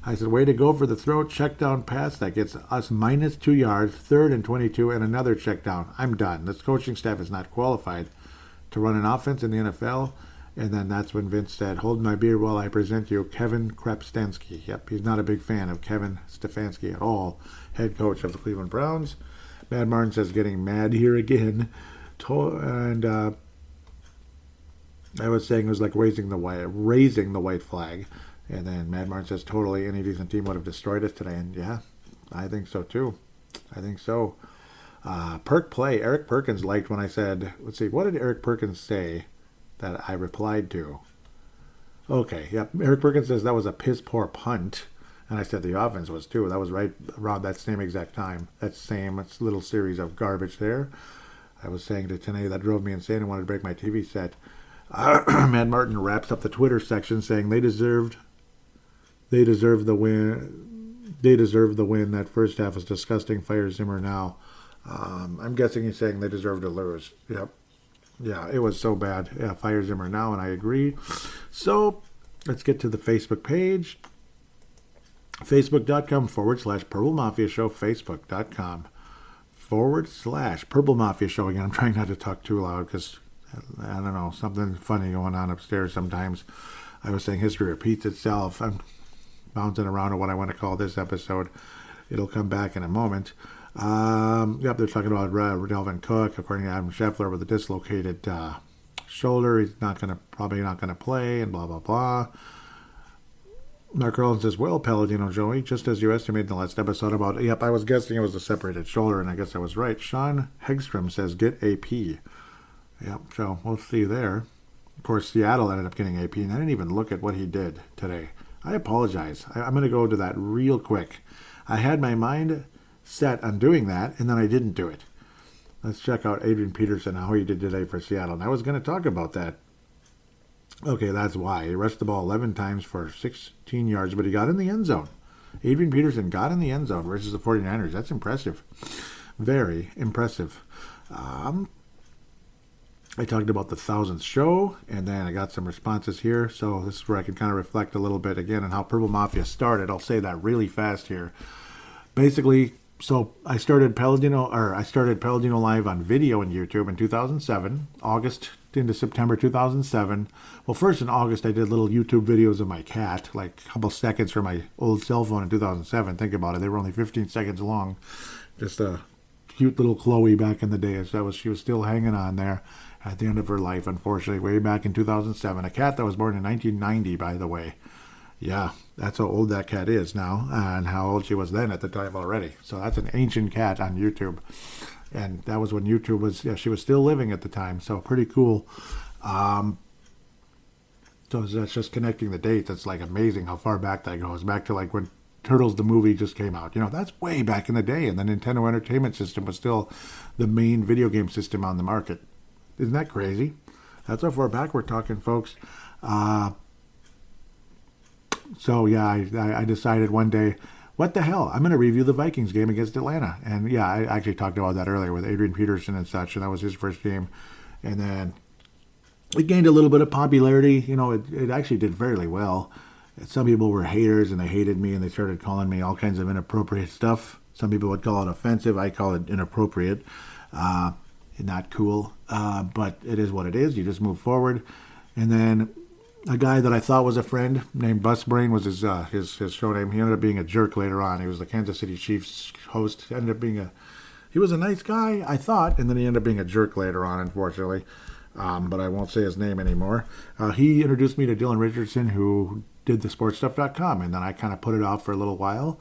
I said, way to go for the throw, check down pass. That gets us minus 2 yards, 3rd and 22, and another check down. I'm done. This coaching staff is not qualified to run an offense in the NFL. And then that's when Vince said, hold my beer while I present you Kevin Krepstensky. Yep, he's not a big fan of Kevin Stefanski at all, head coach of the Cleveland Browns. Mad Martin says, getting mad here again. And I was saying it was like raising the white flag. And then Mad Martin says, totally, any decent team would have destroyed us today. And yeah, I think so too. Perk play. Eric Perkins liked when I said, let's see, what did Eric Perkins say that I replied to? Okay, yep. Eric Perkins says that was a piss poor punt. And I said the offense was too. That was right around that same exact time. That same little series of garbage there. I was saying to Tanae that drove me insane and wanted to break my TV set. Mad Martin wraps up the Twitter section saying they deserved the win. They deserve the win. That first half was disgusting. Fire Zimmer now. I'm guessing he's saying they deserve to lose. Yep. Yeah, it was so bad. Yeah, fire Zimmer now, and I agree. So let's get to the Facebook page. Facebook.com/Purple Mafia Show. Facebook.com/Purple Mafia Show. Again, I'm trying not to talk too loud because, I don't know, something funny going on upstairs sometimes. I was saying history repeats itself. I'm bouncing around on what I want to call this episode. It'll come back in a moment. Yep, they're talking about Delvin Cook, according to Adam Scheffler, with a dislocated shoulder. He's probably not gonna play, and blah blah blah. Mark Rollins says, well, Paladino Joey, just as you estimated in the last episode about, yep, I was guessing it was a separated shoulder, and I guess I was right. Sean Hegstrom says, get AP. Yep, so we'll see there. Of course, Seattle ended up getting AP, and I didn't even look at what he did today. I apologize. I'm going to go to that real quick. I had my mind set on doing that, and then I didn't do it. Let's check out Adrian Peterson, how he did today for Seattle. And I was going to talk about that. Okay, that's why. He rushed the ball 11 times for 16 yards, but he got in the end zone. Adrian Peterson got in the end zone versus the 49ers. That's impressive. Very impressive. I talked about the 1,000th show, and then I got some responses here. So this is where I can kind of reflect a little bit again on how Purple Mafia started. I'll say that really fast here. Basically, so I started Paladinolive on video on YouTube in 2007, August into September 2007. Well, first in August, I did little YouTube videos of my cat, like a couple seconds from my old cell phone in 2007. Think about it. They were only 15 seconds long. Just a cute little Chloe back in the day. She was still hanging on there at the end of her life, unfortunately, way back in 2007. A cat that was born in 1990, by the way. Yeah, that's how old that cat is now, and how old she was then at the time already. So that's an ancient cat on YouTube. And that was when YouTube was, she was still living at the time, so pretty cool. So that's just connecting the dates. It's like amazing how far back that goes. Back to like when Turtles the movie just came out. That's way back in the day, and the Nintendo Entertainment System was still the main video game system on the market. Isn't that crazy? That's how far back we're talking, folks. So yeah, I decided one day, what the hell? I'm going to review the Vikings game against Atlanta. And yeah, I actually talked about that earlier with Adrian Peterson and such, and that was his first game. And then it gained a little bit of popularity. It actually did fairly well. Some people were haters, and they hated me, and they started calling me all kinds of inappropriate stuff. Some people would call it offensive. I call it inappropriate. Not cool. But it is what it is. You just move forward. And then a guy that I thought was a friend named Busbrain was his show name. He ended up being a jerk later on. He was the Kansas City Chiefs host. He was a nice guy, I thought, and then he ended up being a jerk later on, unfortunately. But I won't say his name anymore. He introduced me to Dylan Richardson, who did the sportstuff.com, and then I kind of put it off for a little while,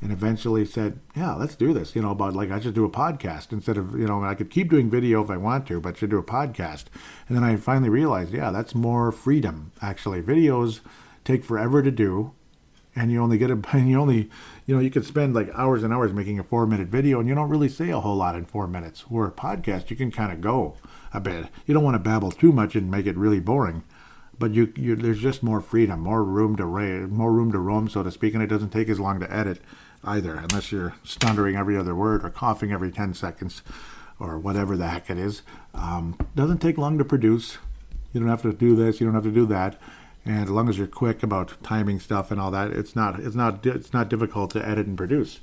and eventually said, yeah, let's do this, about like I should do a podcast instead of, I could keep doing video if I want to, but should do a podcast. And then I finally realized, yeah, that's more freedom, actually. Videos take forever to do, and you could spend like hours and hours making a 4-minute video, and you don't really say a whole lot in 4 minutes. Where a podcast, you can kind of go a bit. You don't want to babble too much and make it really boring. But there's just more freedom, more room to roam, so to speak, and it doesn't take as long to edit either, unless you're stuttering every other word or coughing every 10 seconds or whatever the heck it is. Doesn't take long to produce. You don't have to do this, you don't have to do that, and as long as you're quick about timing stuff and all that, it's not difficult to edit and produce.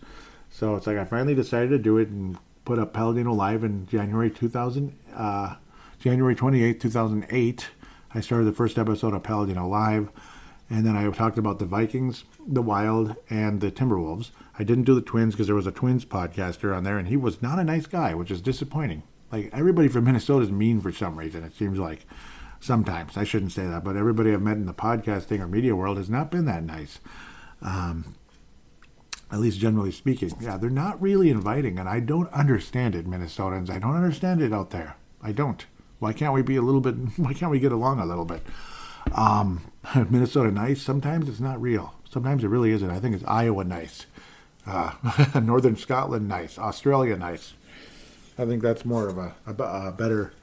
So it's like I finally decided to do it and put up Paladinolive in January 28th, 2008. I started the first episode of Paladinolive, and then I talked about the Vikings, the Wild, and the Timberwolves. I didn't do the Twins because there was a Twins podcaster on there, and he was not a nice guy, which is disappointing. Like, everybody from Minnesota is mean for some reason, it seems like. Sometimes. I shouldn't say that, but everybody I've met in the podcasting or media world has not been that nice. At least generally speaking. Yeah, they're not really inviting, and I don't understand it, Minnesotans. I don't understand it out there. I don't. Why can't we get along a little bit? Minnesota nice? Sometimes it's not real. Sometimes it really isn't. I think it's Iowa nice. Northern Scotland nice. Australia nice. I think that's more of a better,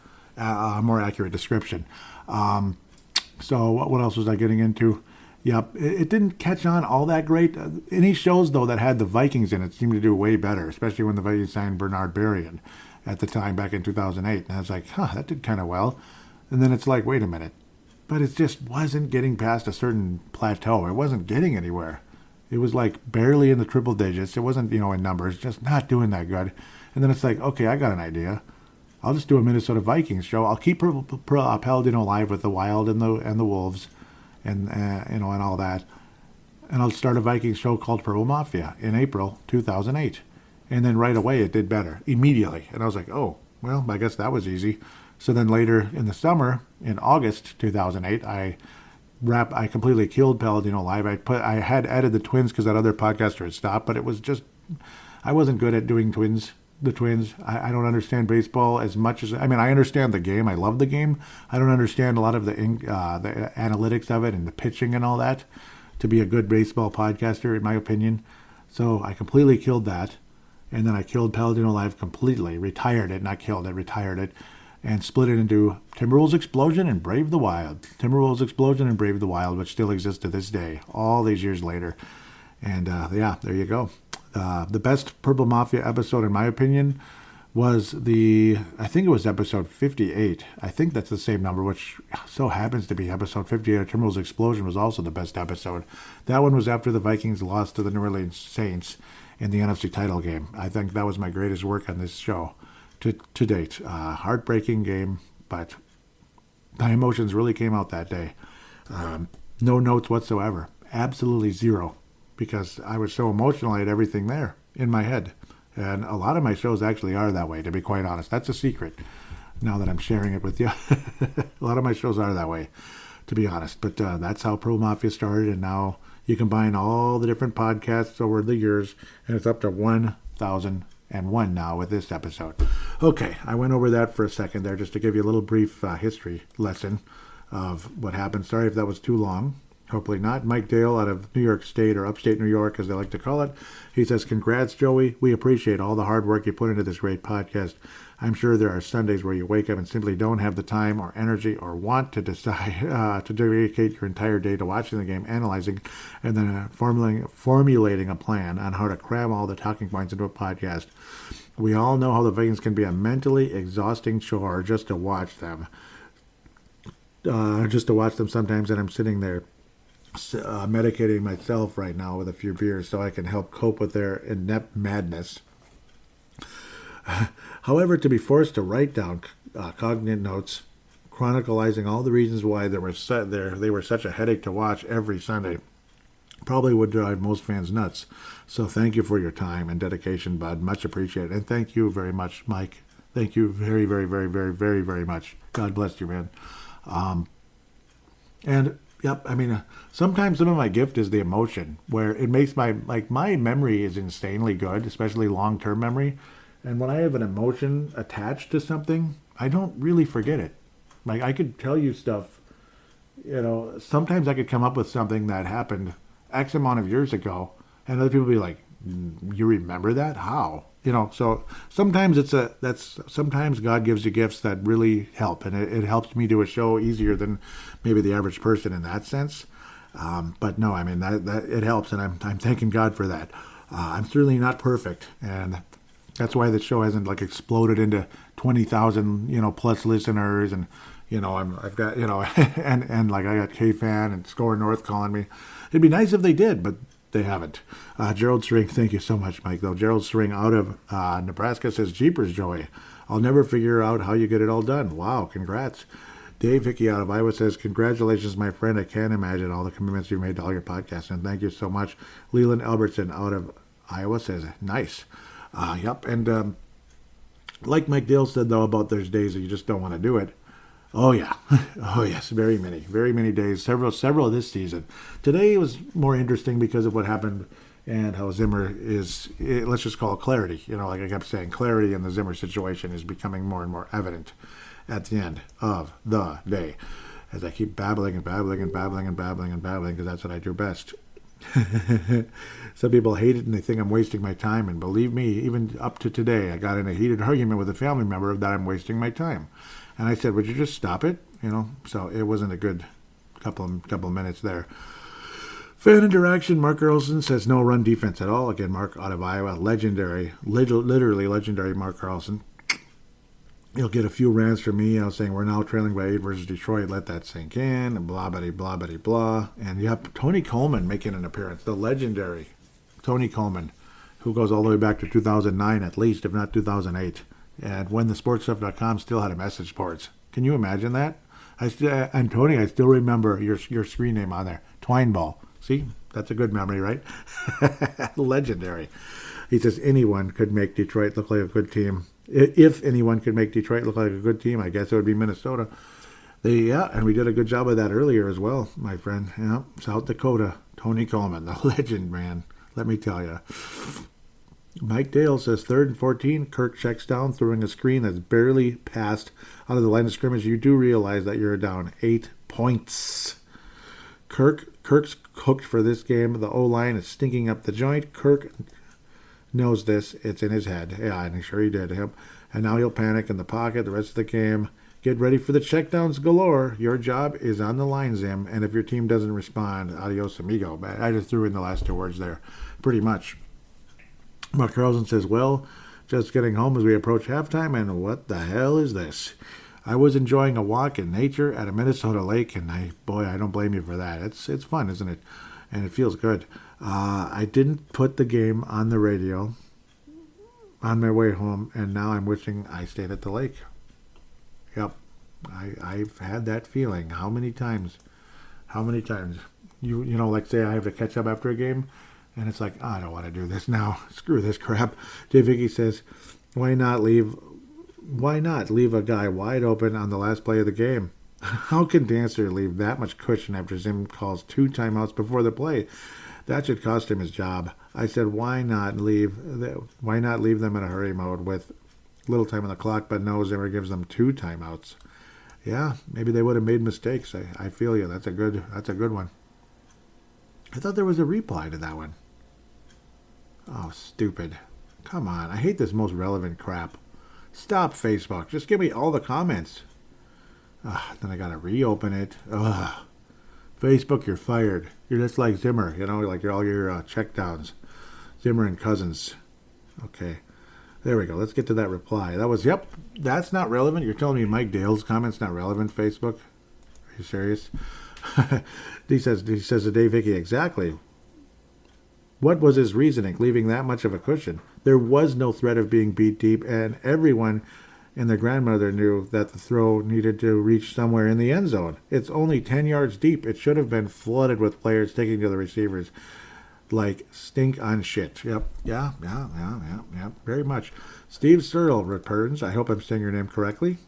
more accurate description. So what else was I getting into? Yep, it didn't catch on all that great. Any shows, though, that had the Vikings in it seemed to do way better, especially when the Vikings signed Bernard Berrien at the time back in 2008. And I was like, that did kind of well. And then it's like, wait a minute. But it just wasn't getting past a certain plateau. It wasn't getting anywhere. It was like barely in the triple digits. It wasn't, in numbers, just not doing that good. And then it's like, okay, I got an idea. I'll just do a Minnesota Vikings show. I'll keep Paladinolive with the Wild and the Wolves and all that. And I'll start a Vikings show called Purple Mafia in April 2008. And then right away it did better, immediately. And I was like, oh, well, I guess that was easy. So then later in the summer, in August 2008, I completely killed Paladinolive. I had added the Twins because that other podcaster had stopped, but it was just, I wasn't good at doing the Twins. I don't understand baseball as much as, I understand the game. I love the game. I don't understand a lot of the analytics of it and the pitching and all that to be a good baseball podcaster, in my opinion. So I completely killed that. And then I killed Paladinolive completely, retired it, not killed it, retired it. and split it into Timberwolves Explosion and Brave the Wild. Timberwolves Explosion and Brave the Wild, which still exists to this day, all these years later. And yeah, there you go. The best Purple Mafia episode, in my opinion, was I think it was episode 58. I think that's the same number, which so happens to be episode 58 of Timberwolves Explosion was also the best episode. That one was after the Vikings lost to the New Orleans Saints in the NFC title game. I think that was my greatest work on this show to date. Heartbreaking game, but my emotions really came out that day. No notes whatsoever. Absolutely zero. Because I was so emotional, I had everything there in my head. And a lot of my shows actually are that way, to be quite honest. That's a secret, now that I'm sharing it with you. A lot of my shows are that way, to be honest. But that's how Pro Mafia started, and now you combine all the different podcasts over the years, and it's up to 1,001 now with this episode. Okay, I went over that for a second there just to give you a little brief history lesson of what happened. Sorry if that was too long. Hopefully not. Mike Dale out of New York State, or upstate New York as they like to call it. He says, congrats, Joey. We appreciate all the hard work you put into this great podcast. I'm sure there are Sundays where you wake up and simply don't have the time or energy or want to decide to dedicate your entire day to watching the game, analyzing, and then formulating a plan on how to cram all the talking points into a podcast. We all know how the Vikings can be a mentally exhausting chore just to watch them. Sometimes, and I'm sitting there medicating myself right now with a few beers so I can help cope with their inept madness. However, to be forced to write down cognate notes chronicalizing all the reasons why they were such a headache to watch every Sunday probably would drive most fans nuts. So thank you for your time and dedication, bud. Much appreciated. And thank you very much, Mike. Thank you very, very, very, very, very, very much. God bless you, man. And yep, I mean, sometimes some of my gift is the emotion, where it makes my memory is insanely good, especially long-term memory. And when I have an emotion attached to something, I don't really forget it. Like, I could tell you stuff, sometimes I could come up with something that happened X amount of years ago, and other people be like, you remember that? How? So sometimes sometimes God gives you gifts that really help, and it helps me do a show easier than maybe the average person in that sense. But no, I mean, that it helps, and I'm thanking God for that. I'm certainly not perfect, and that's why the show hasn't exploded into 20,000 plus listeners, and I've got and I got K-Fan and Score North calling me. It'd be nice if they did, but they haven't. Gerald String, thank you so much, Mike, though. Gerald String out of Nebraska says, Jeepers, Joey. I'll never figure out how you get it all done. Wow, congrats. Dave Hickey out of Iowa says, congratulations, my friend. I can't imagine all the commitments you've made to all your podcasts, and thank you so much. Leland Albertson out of Iowa says, nice. Yep, and like Mike Dale said, though, about there's days that you just don't want to do it. Oh, yeah. Oh, yes. Very many days. Several this season. Today was more interesting because of what happened and how Zimmer let's just call it clarity. Like I kept saying, clarity in the Zimmer situation is becoming more and more evident at the end of the day. As I keep babbling and babbling and babbling and babbling and babbling, because that's what I do best. Some people hate it and they think I'm wasting my time. And believe me, even up to today, I got in a heated argument with a family member that I'm wasting my time. And I said, would you just stop it? So it wasn't a good couple of minutes there. Fan interaction, Mark Carlson says no run defense at all. Again, Mark out of Iowa, literally legendary Mark Carlson. You'll get a few rants from me saying we're now trailing by 8 versus Detroit. Let that sink in, and blah, blah, blah, blah, blah. And yep, Tony Coleman making an appearance. The legendary Tony Coleman, who goes all the way back to 2009 at least, if not 2008. And when the sportstuff.com still had a message boards. Can you imagine that? And Tony, I still remember your screen name on there. Twineball. See? That's a good memory, right? Legendary. He says anyone could make Detroit look like a good team. If anyone could make Detroit look like a good team, I guess it would be Minnesota. And we did a good job of that earlier as well, my friend. Yeah, South Dakota, Tony Coleman, the legend, man. Let me tell you. Mike Dale says 3rd and 14. Kirk checks down, throwing a screen that's barely passed out of the line of scrimmage. You do realize that you're down 8 points. Kirk's cooked for this game. The O-line is stinking up the joint. Kirk knows this. It's in his head. Yeah, I'm sure he did. And now he'll panic in the pocket the rest of the game. Get ready for the checkdowns galore. Your job is on the line, Zim. And if your team doesn't respond, adios amigo. But I just threw in the last 2 words there, pretty much. Mark Carlson says, well, just getting home as we approach halftime, and what the hell is this? I was enjoying a walk in nature at a Minnesota lake, and I don't blame you for that. It's fun, isn't it? And it feels good. I didn't put the game on the radio on my way home, and now I'm wishing I stayed at the lake. Yep, I've had that feeling. How many times? You know, like say I have to catch up after a game, and it's like, I don't want to do this now. Screw this crap. Jay Vicky says, why not leave a guy wide open on the last play of the game? How can Dancer leave that much cushion after Zim calls 2 timeouts before the play? That should cost him his job. I said, why not leave them in a hurry mode with little time on the clock, but no, Zimmer gives them 2 timeouts. Yeah, maybe they would have made mistakes. I feel you. That's a good one. I thought there was a reply to that one. Oh, stupid. Come on. I hate this most relevant crap. Stop, Facebook. Just give me all the comments. Then I got to reopen it. Facebook, you're fired. You're just like Zimmer. You know, like all your checkdowns. Zimmer and Cousins. Okay. There we go. Let's get to that reply. That's not relevant. You're telling me Mike Dale's comment's not relevant, Facebook? Are you serious? He says to Dave Hickey, exactly. What was his reasoning, leaving that much of a cushion? There was no threat of being beat deep, and everyone and their grandmother knew that the throw needed to reach somewhere in the end zone. It's only 10 yards deep. It should have been flooded with players taking to the receivers like stink on shit. Yep. Yeah. Very much. Steve Searle returns. I hope I'm saying your name correctly.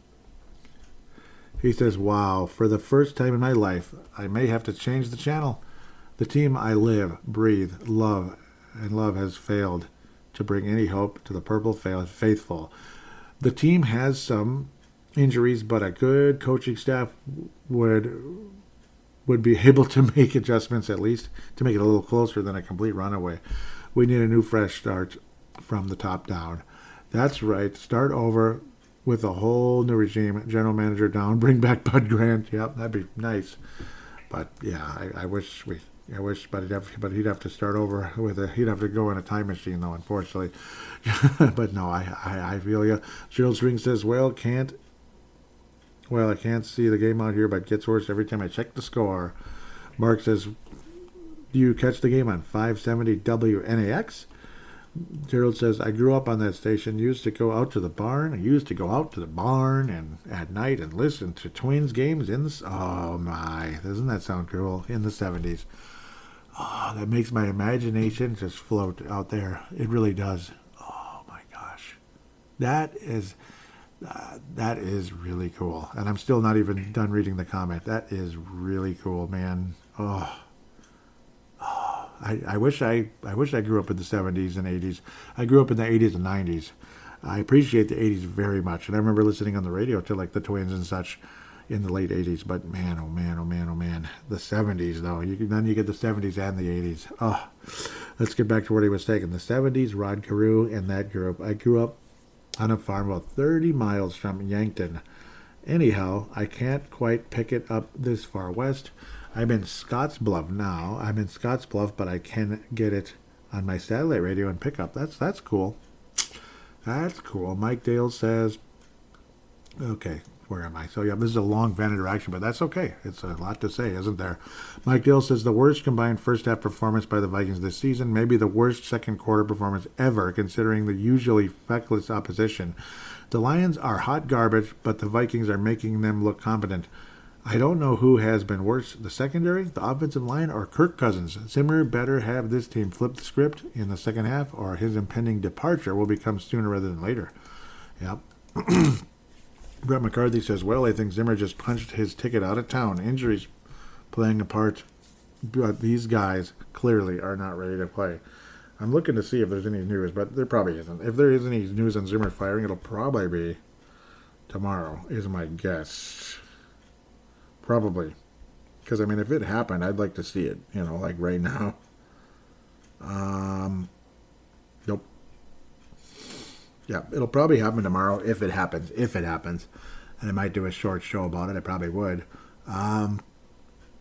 He says, wow, for the first time in my life, I may have to change the channel. The team I live, breathe, love has failed to bring any hope to the Purple faithful. The team has some injuries, but a good coaching staff would be able to make adjustments, at least to make it a little closer than a complete runaway. We need a new fresh start from the top down. That's right. Start over with a whole new regime. General manager down. Bring back Bud Grant. Yep, that'd be nice. But yeah, I wish, but he'd have to start over he'd have to go in a time machine though, unfortunately. But no, I feel you. Gerald String says, I can't see the game out here, but it gets worse every time I check the score. Mark says, do you catch the game on 570 WNAX? Gerald says, I grew up on that station, used to go out to the barn and at night and listen to Twins games oh my, doesn't that sound cool? In the 70s. Oh, that makes my imagination just float out there. It really does. Oh my gosh. That is really cool. And I'm still not even done reading the comment. That is really cool, man. I wish I grew up in the 70s and 80s. I grew up in the 80s and 90s. I appreciate the 80s very much. And I remember listening on the radio to like the Twins and such in the late 80s. But man, oh man. The 70s, though. Then you get the 70s and the 80s. Oh, let's get back to what he was taking. The 70s, Rod Carew and that group. I grew up on a farm about 30 miles from Yankton. Anyhow, I can't quite pick it up this far west. I'm in Scottsbluff now. But I can get it on my satellite radio and pick up. That's cool. That's cool. Mike Dale says, okay, where am I? So yeah, this is a long Venn interaction, but that's okay. It's a lot to say, isn't there? Mike Dale says the worst combined first half performance by the Vikings this season, maybe the worst second quarter performance ever, considering the usually feckless opposition. The Lions are hot garbage, but the Vikings are making them look competent. I don't know who has been worse, the secondary, the offensive line, or Kirk Cousins. Zimmer better have this team flip the script in the second half, or his impending departure will become sooner rather than later. Yep. Brett McCarthy says, I think Zimmer just punched his ticket out of town. Injuries playing a part, but these guys clearly are not ready to play. I'm looking to see if there's any news, but there probably isn't. If there is any news on Zimmer firing, it'll probably be tomorrow, is my guess. Probably. Because, I mean, if it happened, I'd like to see it, like right now. Nope. Yeah, it'll probably happen tomorrow if it happens. And I might do a short show about it. I probably would.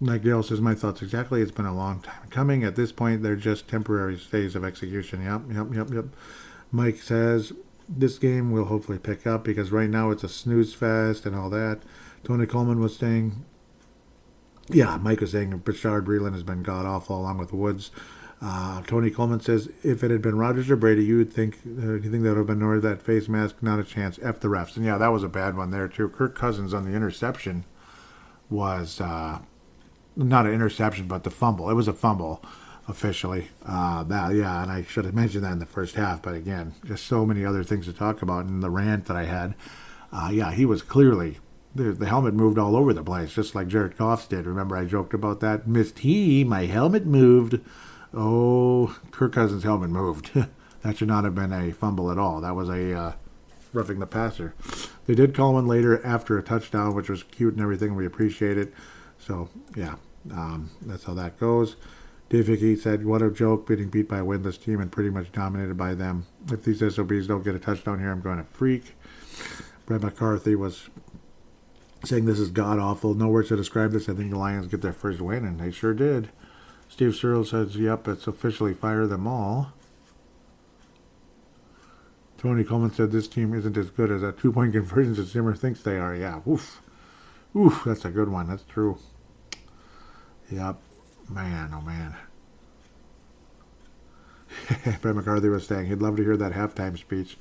Like Dale says, my thoughts exactly. It's been a long time coming. At this point, they're just temporary stays of execution. Yep. Mike says, this game will hopefully pick up because right now it's a snooze fest and all that. Tony Coleman was saying, Mike was saying Bouchard Breland has been god-awful along with Woods. Tony Coleman says, if it had been Rodgers or Brady, you think that would have been nor that face mask, not a chance. F the refs. And that was a bad one there too. Kirk Cousins on the interception was not an interception, but the fumble. It was a fumble officially. And I should have mentioned that in the first half. But again, just so many other things to talk about in the rant that I had. He was clearly, the helmet moved all over the place, just like Jared Goff's did. Remember I joked about that? Missed he, my helmet moved. Oh, Kirk Cousins' helmet moved. That should not have been a fumble at all. That was a roughing the passer. They did call one later after a touchdown, which was cute and everything. We appreciate it. So, that's how that goes. Dave Hickey said, what a joke, being beat by a winless team and pretty much dominated by them. If these SOBs don't get a touchdown here, I'm going to freak. Brett McCarthy was saying this is god-awful. No words to describe this. I think the Lions get their first win, and they sure did. Steve Searle says, yep, it's officially fire them all. Tony Coleman said this team isn't as good as a 2-point conversions as Zimmer thinks they are. Yeah, oof, that's a good one. That's true. Yep, man, oh man. Brett McCarthy was saying he'd love to hear that halftime speech.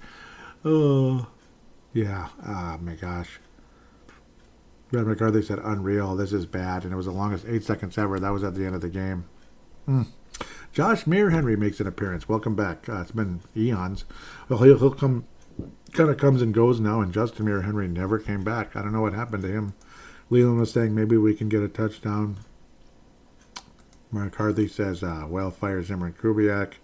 Oh, yeah, my gosh. Brett McCarthy said, unreal, this is bad, and it was the longest 8 seconds ever. That was at the end of the game. Josh Mayer Henry makes an appearance. Welcome back. It's been eons. Well, he'll come, kind of comes and goes now, and Justin Mayer Henry never came back. I don't know what happened to him. Leland was saying maybe we can get a touchdown. McCarthy says, fire Zimmer and Kubiak.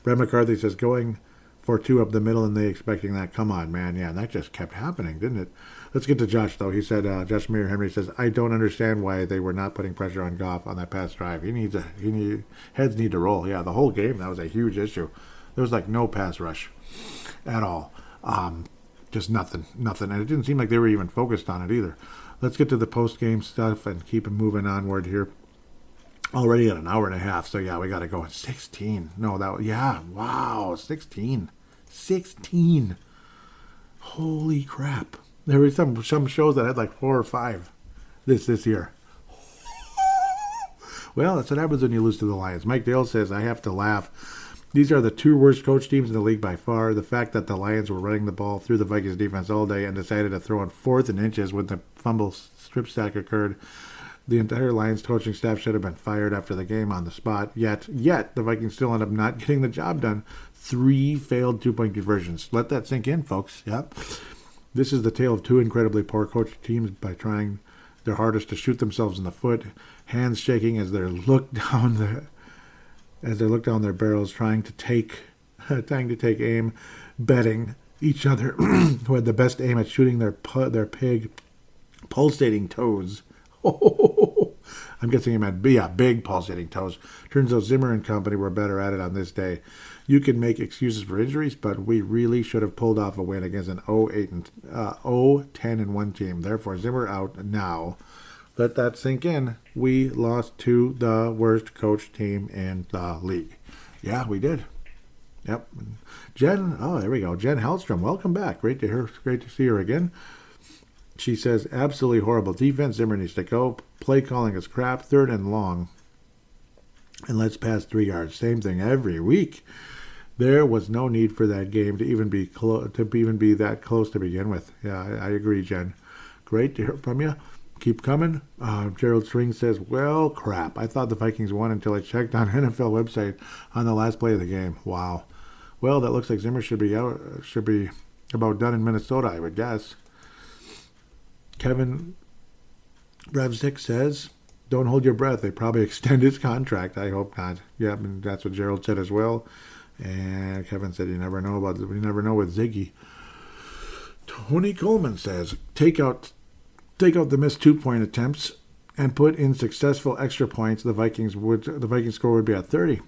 Brett McCarthy says, going for 2 up the middle, and they expecting that. Come on, man. Yeah, that just kept happening, didn't it? Let's get to Josh, though. He said, Josh Mayer Henry says, I don't understand why they were not putting pressure on Goff on that pass drive. Heads need to roll. Yeah, the whole game, that was a huge issue. There was no pass rush at all. Just nothing. And it didn't seem like they were even focused on it either. Let's get to the post-game stuff and keep it moving onward here. Already at an hour and a half, so we got to go at 16. Wow, 16. 16. Holy crap. There were some shows that had 4 or 5 this year. Well, that's what happens when you lose to the Lions. Mike Dale says, I have to laugh. These are the 2 worst coach teams in the league by far. The fact that the Lions were running the ball through the Vikings defense all day and decided to throw on 4th and inches when the fumble strip sack occurred. The entire Lions coaching staff should have been fired after the game on the spot. Yet the Vikings still end up not getting the job done. 3 failed 2-point conversions. Let that sink in, folks. Yep. This is the tale of 2 incredibly poor coach teams by trying their hardest to shoot themselves in the foot, hands shaking as they look down their barrels, trying to take aim, betting each other who had the best aim at shooting their pig pulsating toes. I'm guessing he meant big pulsating toes. Turns out Zimmer and company were better at it on this day. You can make excuses for injuries, but we really should have pulled off a win against an 0-10-1 team. Therefore, Zimmer out now. Let that sink in. We lost to the worst coach team in the league. Yeah, we did. Yep. Jen, there we go. Jen Hellstrom, welcome back. Great to see her again. She says, absolutely horrible defense. Zimmer needs to go. Play calling is crap. 3rd and long. And let's pass 3 yards. Same thing every week. There was no need for that game to even be that close to begin with. Yeah, I agree, Jen. Great to hear from you. Keep coming. Gerald String says, well, crap. I thought the Vikings won until I checked on NFL website on the last play of the game. Wow. Well, that looks like Zimmer should be about done in Minnesota, I would guess. Kevin Brevzik says, don't hold your breath. They probably extend his contract. I hope not. Yeah, and that's what Gerald said as well. And Kevin said, you never know with Ziggy. Tony Coleman says, take out the missed 2-point attempts and put in successful extra points. The Viking score would be at 30.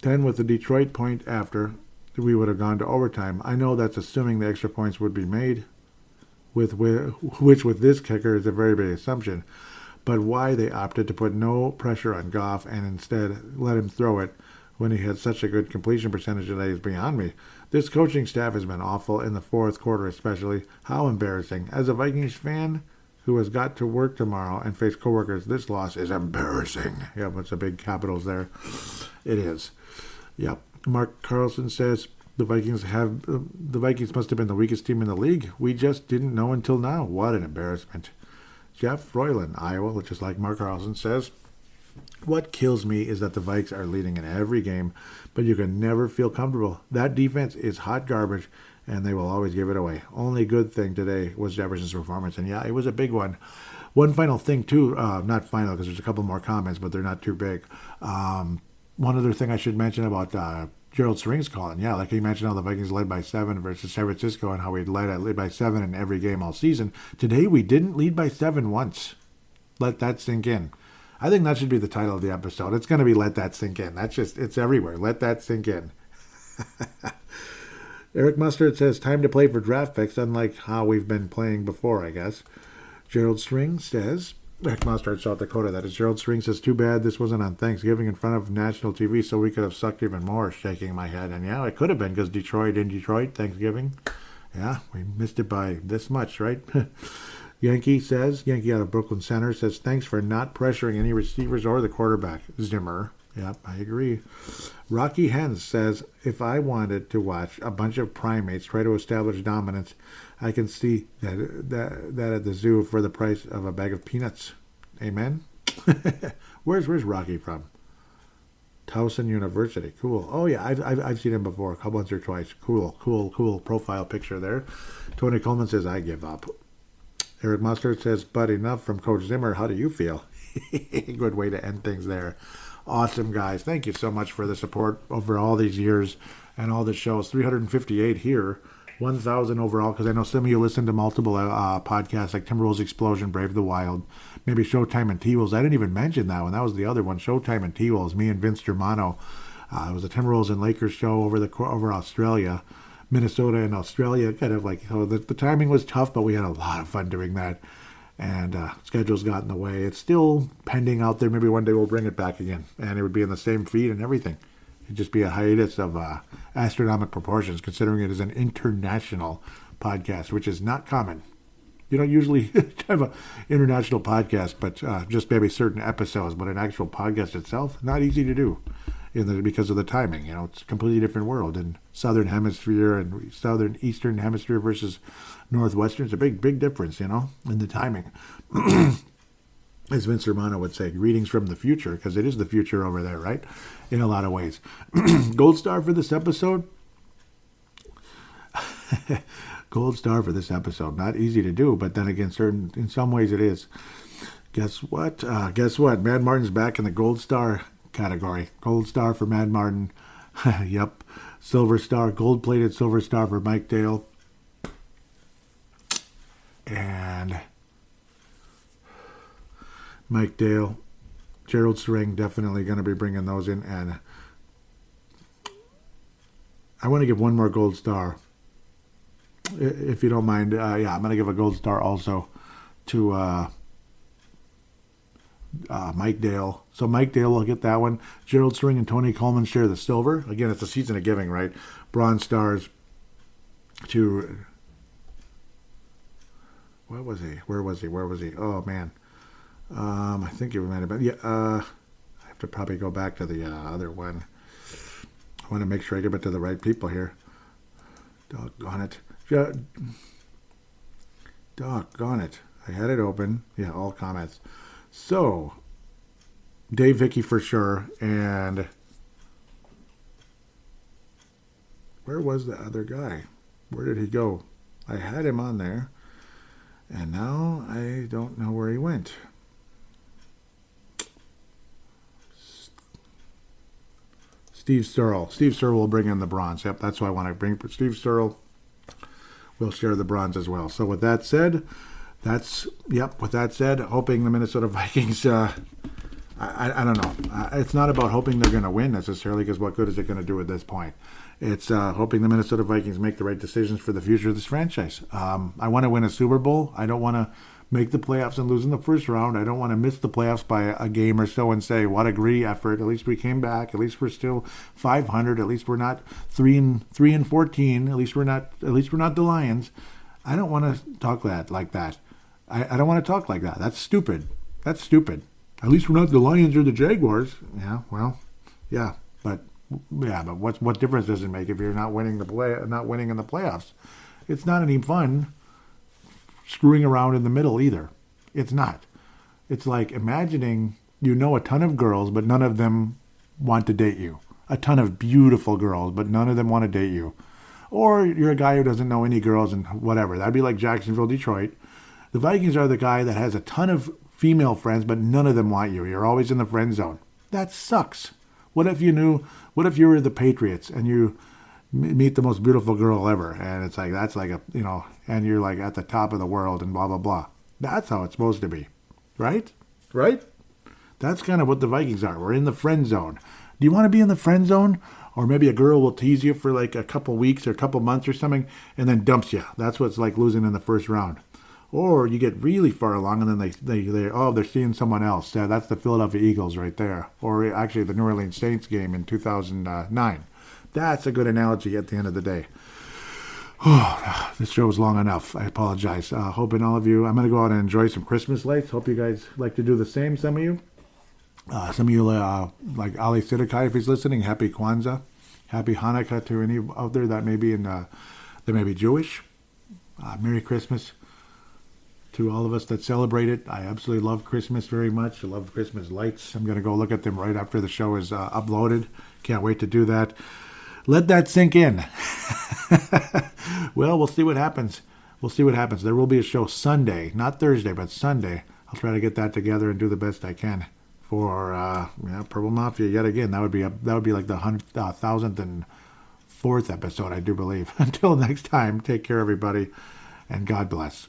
Then with the Detroit point after, we would have gone to overtime. I know that's assuming the extra points would be made, which with this kicker is a very big assumption. But why they opted to put no pressure on Goff and instead let him throw it when he had such a good completion percentage today is beyond me. This coaching staff has been awful in the fourth quarter especially. How embarrassing. As a Vikings fan who has got to work tomorrow and face coworkers, this loss is embarrassing. Yep, it's a big capitals there. It is. Yep. Mark Carlson says the Vikings must have been the weakest team in the league. We just didn't know until now. What an embarrassment. Jeff Froylan, Iowa, which is like Mark Carlson says, what kills me is that the Vikes are leading in every game, but you can never feel comfortable. That defense is hot garbage, and they will always give it away. Only good thing today was Jefferson's performance, and yeah, it was a big one. One final thing, too, not final because there's a couple more comments, but they're not too big. One other thing I should mention about Gerald String's calling. Yeah, like he mentioned how the Vikings led by 7 versus San Francisco and how we led by 7 in every game all season. Today, we didn't lead by 7 once. Let that sink in. I think that should be the title of the episode. It's going to be Let That Sink In. It's everywhere. Let that sink in. Eric Mustard says, time to play for draft picks, unlike how we've been playing before, I guess. Gerald String says, Eric Mustard, South Dakota, that is. Gerald String says, too bad this wasn't on Thanksgiving in front of national TV so we could have sucked even more, shaking my head. And yeah, it could have been because Detroit, Thanksgiving. Yeah, we missed it by this much, right? Yankee out of Brooklyn Center says, thanks for not pressuring any receivers or the quarterback. Zimmer. Yep, I agree. Rocky Hens says, if I wanted to watch a bunch of primates try to establish dominance, I can see that at the zoo for the price of a bag of peanuts. Amen? Where's Rocky from? Towson University. Cool. Oh, yeah, I've seen him before, once or twice. Cool profile picture there. Tony Coleman says, I give up. Eric Mustard says, but enough from Coach Zimmer. How do you feel? Good way to end things there. Awesome, guys. Thank you so much for the support over all these years and all the shows. 358 here, 1,000 overall, because I know some of you listen to multiple podcasts like Timberwolves Explosion, Brave the Wild, maybe Showtime and T-Wolves. I didn't even mention that one. That was the other one, Showtime and T-Wolves, me and Vince Germano. It was a Timberwolves and Lakers show over Australia. Minnesota and Australia, kind of like, so the timing was tough, but we had a lot of fun doing that. And schedules got in the way. It's still pending out there. Maybe one day we'll bring it back again. And it would be in the same feed and everything. It'd just be a hiatus of astronomical proportions, considering it is an international podcast, which is not common. You don't usually have an international podcast, but just maybe certain episodes. But an actual podcast itself, not easy to do. Because of the timing, it's a completely different world. In Southern Hemisphere and Eastern Hemisphere versus Northwestern, it's a big difference, in the timing. As Vince Romano would say, greetings from the future, because it is the future over there, right? In a lot of ways. Gold star for this episode. Gold star for this episode. Not easy to do, but then again, in some ways it is. Guess what? Mad Martin's back in the gold star category. Gold star for Mad Martin. Yep. Silver star, gold-plated silver star for Mike Dale. And Mike Dale, Gerald String, definitely going to be bringing those in. And I want to give one more gold star, if you don't mind. I'm going to give a gold star also to Mike Dale. So Mike Dale will get that one. Gerald String and Tony Coleman share the silver. Again, it's a season of giving, right? Bronze stars to... Where was he? Oh, man. I think he might have been... Yeah, I have to probably go back to the other one. I want to make sure I give it to the right people here. Doggone it. I had it open. Yeah, all comments. So, Dave Vicky for sure, and where was the other guy? Where did he go? I had him on there, and now I don't know where he went. Steve Searle. Steve Searle will bring in the bronze. Yep, that's why I want to bring Steve Searle. We'll share the bronze as well. So with that said... With that said, hoping the Minnesota Vikings, I don't know. It's not about hoping they're going to win necessarily, because what good is it going to do at this point? It's hoping the Minnesota Vikings make the right decisions for the future of this franchise. I want to win a Super Bowl. I don't want to make the playoffs and lose in the first round. I don't want to miss the playoffs by a game or so and say, what a great effort. At least we came back. At least we're still 500. At least we're not 3-14. At least we're not the Lions. I don't want to talk like that. I don't want to talk like that. That's stupid. At least we're not the Lions or the Jaguars. Yeah, well, yeah, but what difference does it make if you're not winning in the playoffs? It's not any fun screwing around in the middle either. It's not. It's like imagining a ton of girls, but none of them want to date you. A ton of beautiful girls, but none of them want to date you. Or you're a guy who doesn't know any girls and whatever. That'd be like Jacksonville, Detroit. The Vikings are the guy that has a ton of female friends, but none of them want you. You're always in the friend zone. That sucks. What if you were the Patriots and you meet the most beautiful girl ever, and it's like, that's like and you're like at the top of the world and blah, blah, blah. That's how it's supposed to be. Right? That's kind of what the Vikings are. We're in the friend zone. Do you want to be in the friend zone? Or maybe a girl will tease you for like a couple weeks or a couple months or something and then dumps you. That's what it's like losing in the first round. Or you get really far along and then they're seeing someone else. That's the Philadelphia Eagles right there. Or actually the New Orleans Saints game in 2009. That's a good analogy at the end of the day. Oh, this show was long enough. I apologize. Hoping all of you, I'm going to go out and enjoy some Christmas lights. Hope you guys like to do the same, some of you. Some of you, like Ali Siddiqui, if he's listening, happy Kwanzaa. Happy Hanukkah to any out there that may be that may be Jewish. Merry Christmas to all of us that celebrate it. I absolutely love Christmas very much. I love Christmas lights. I'm going to go look at them right after the show is uploaded. Can't wait to do that. Let that sink in. Well, we'll see what happens. There will be a show Sunday, not Thursday, but Sunday. I'll try to get that together and do the best I can for Purple Mafia yet again. That would be like the 1,004th episode, I do believe. Until next time, take care, everybody, and God bless.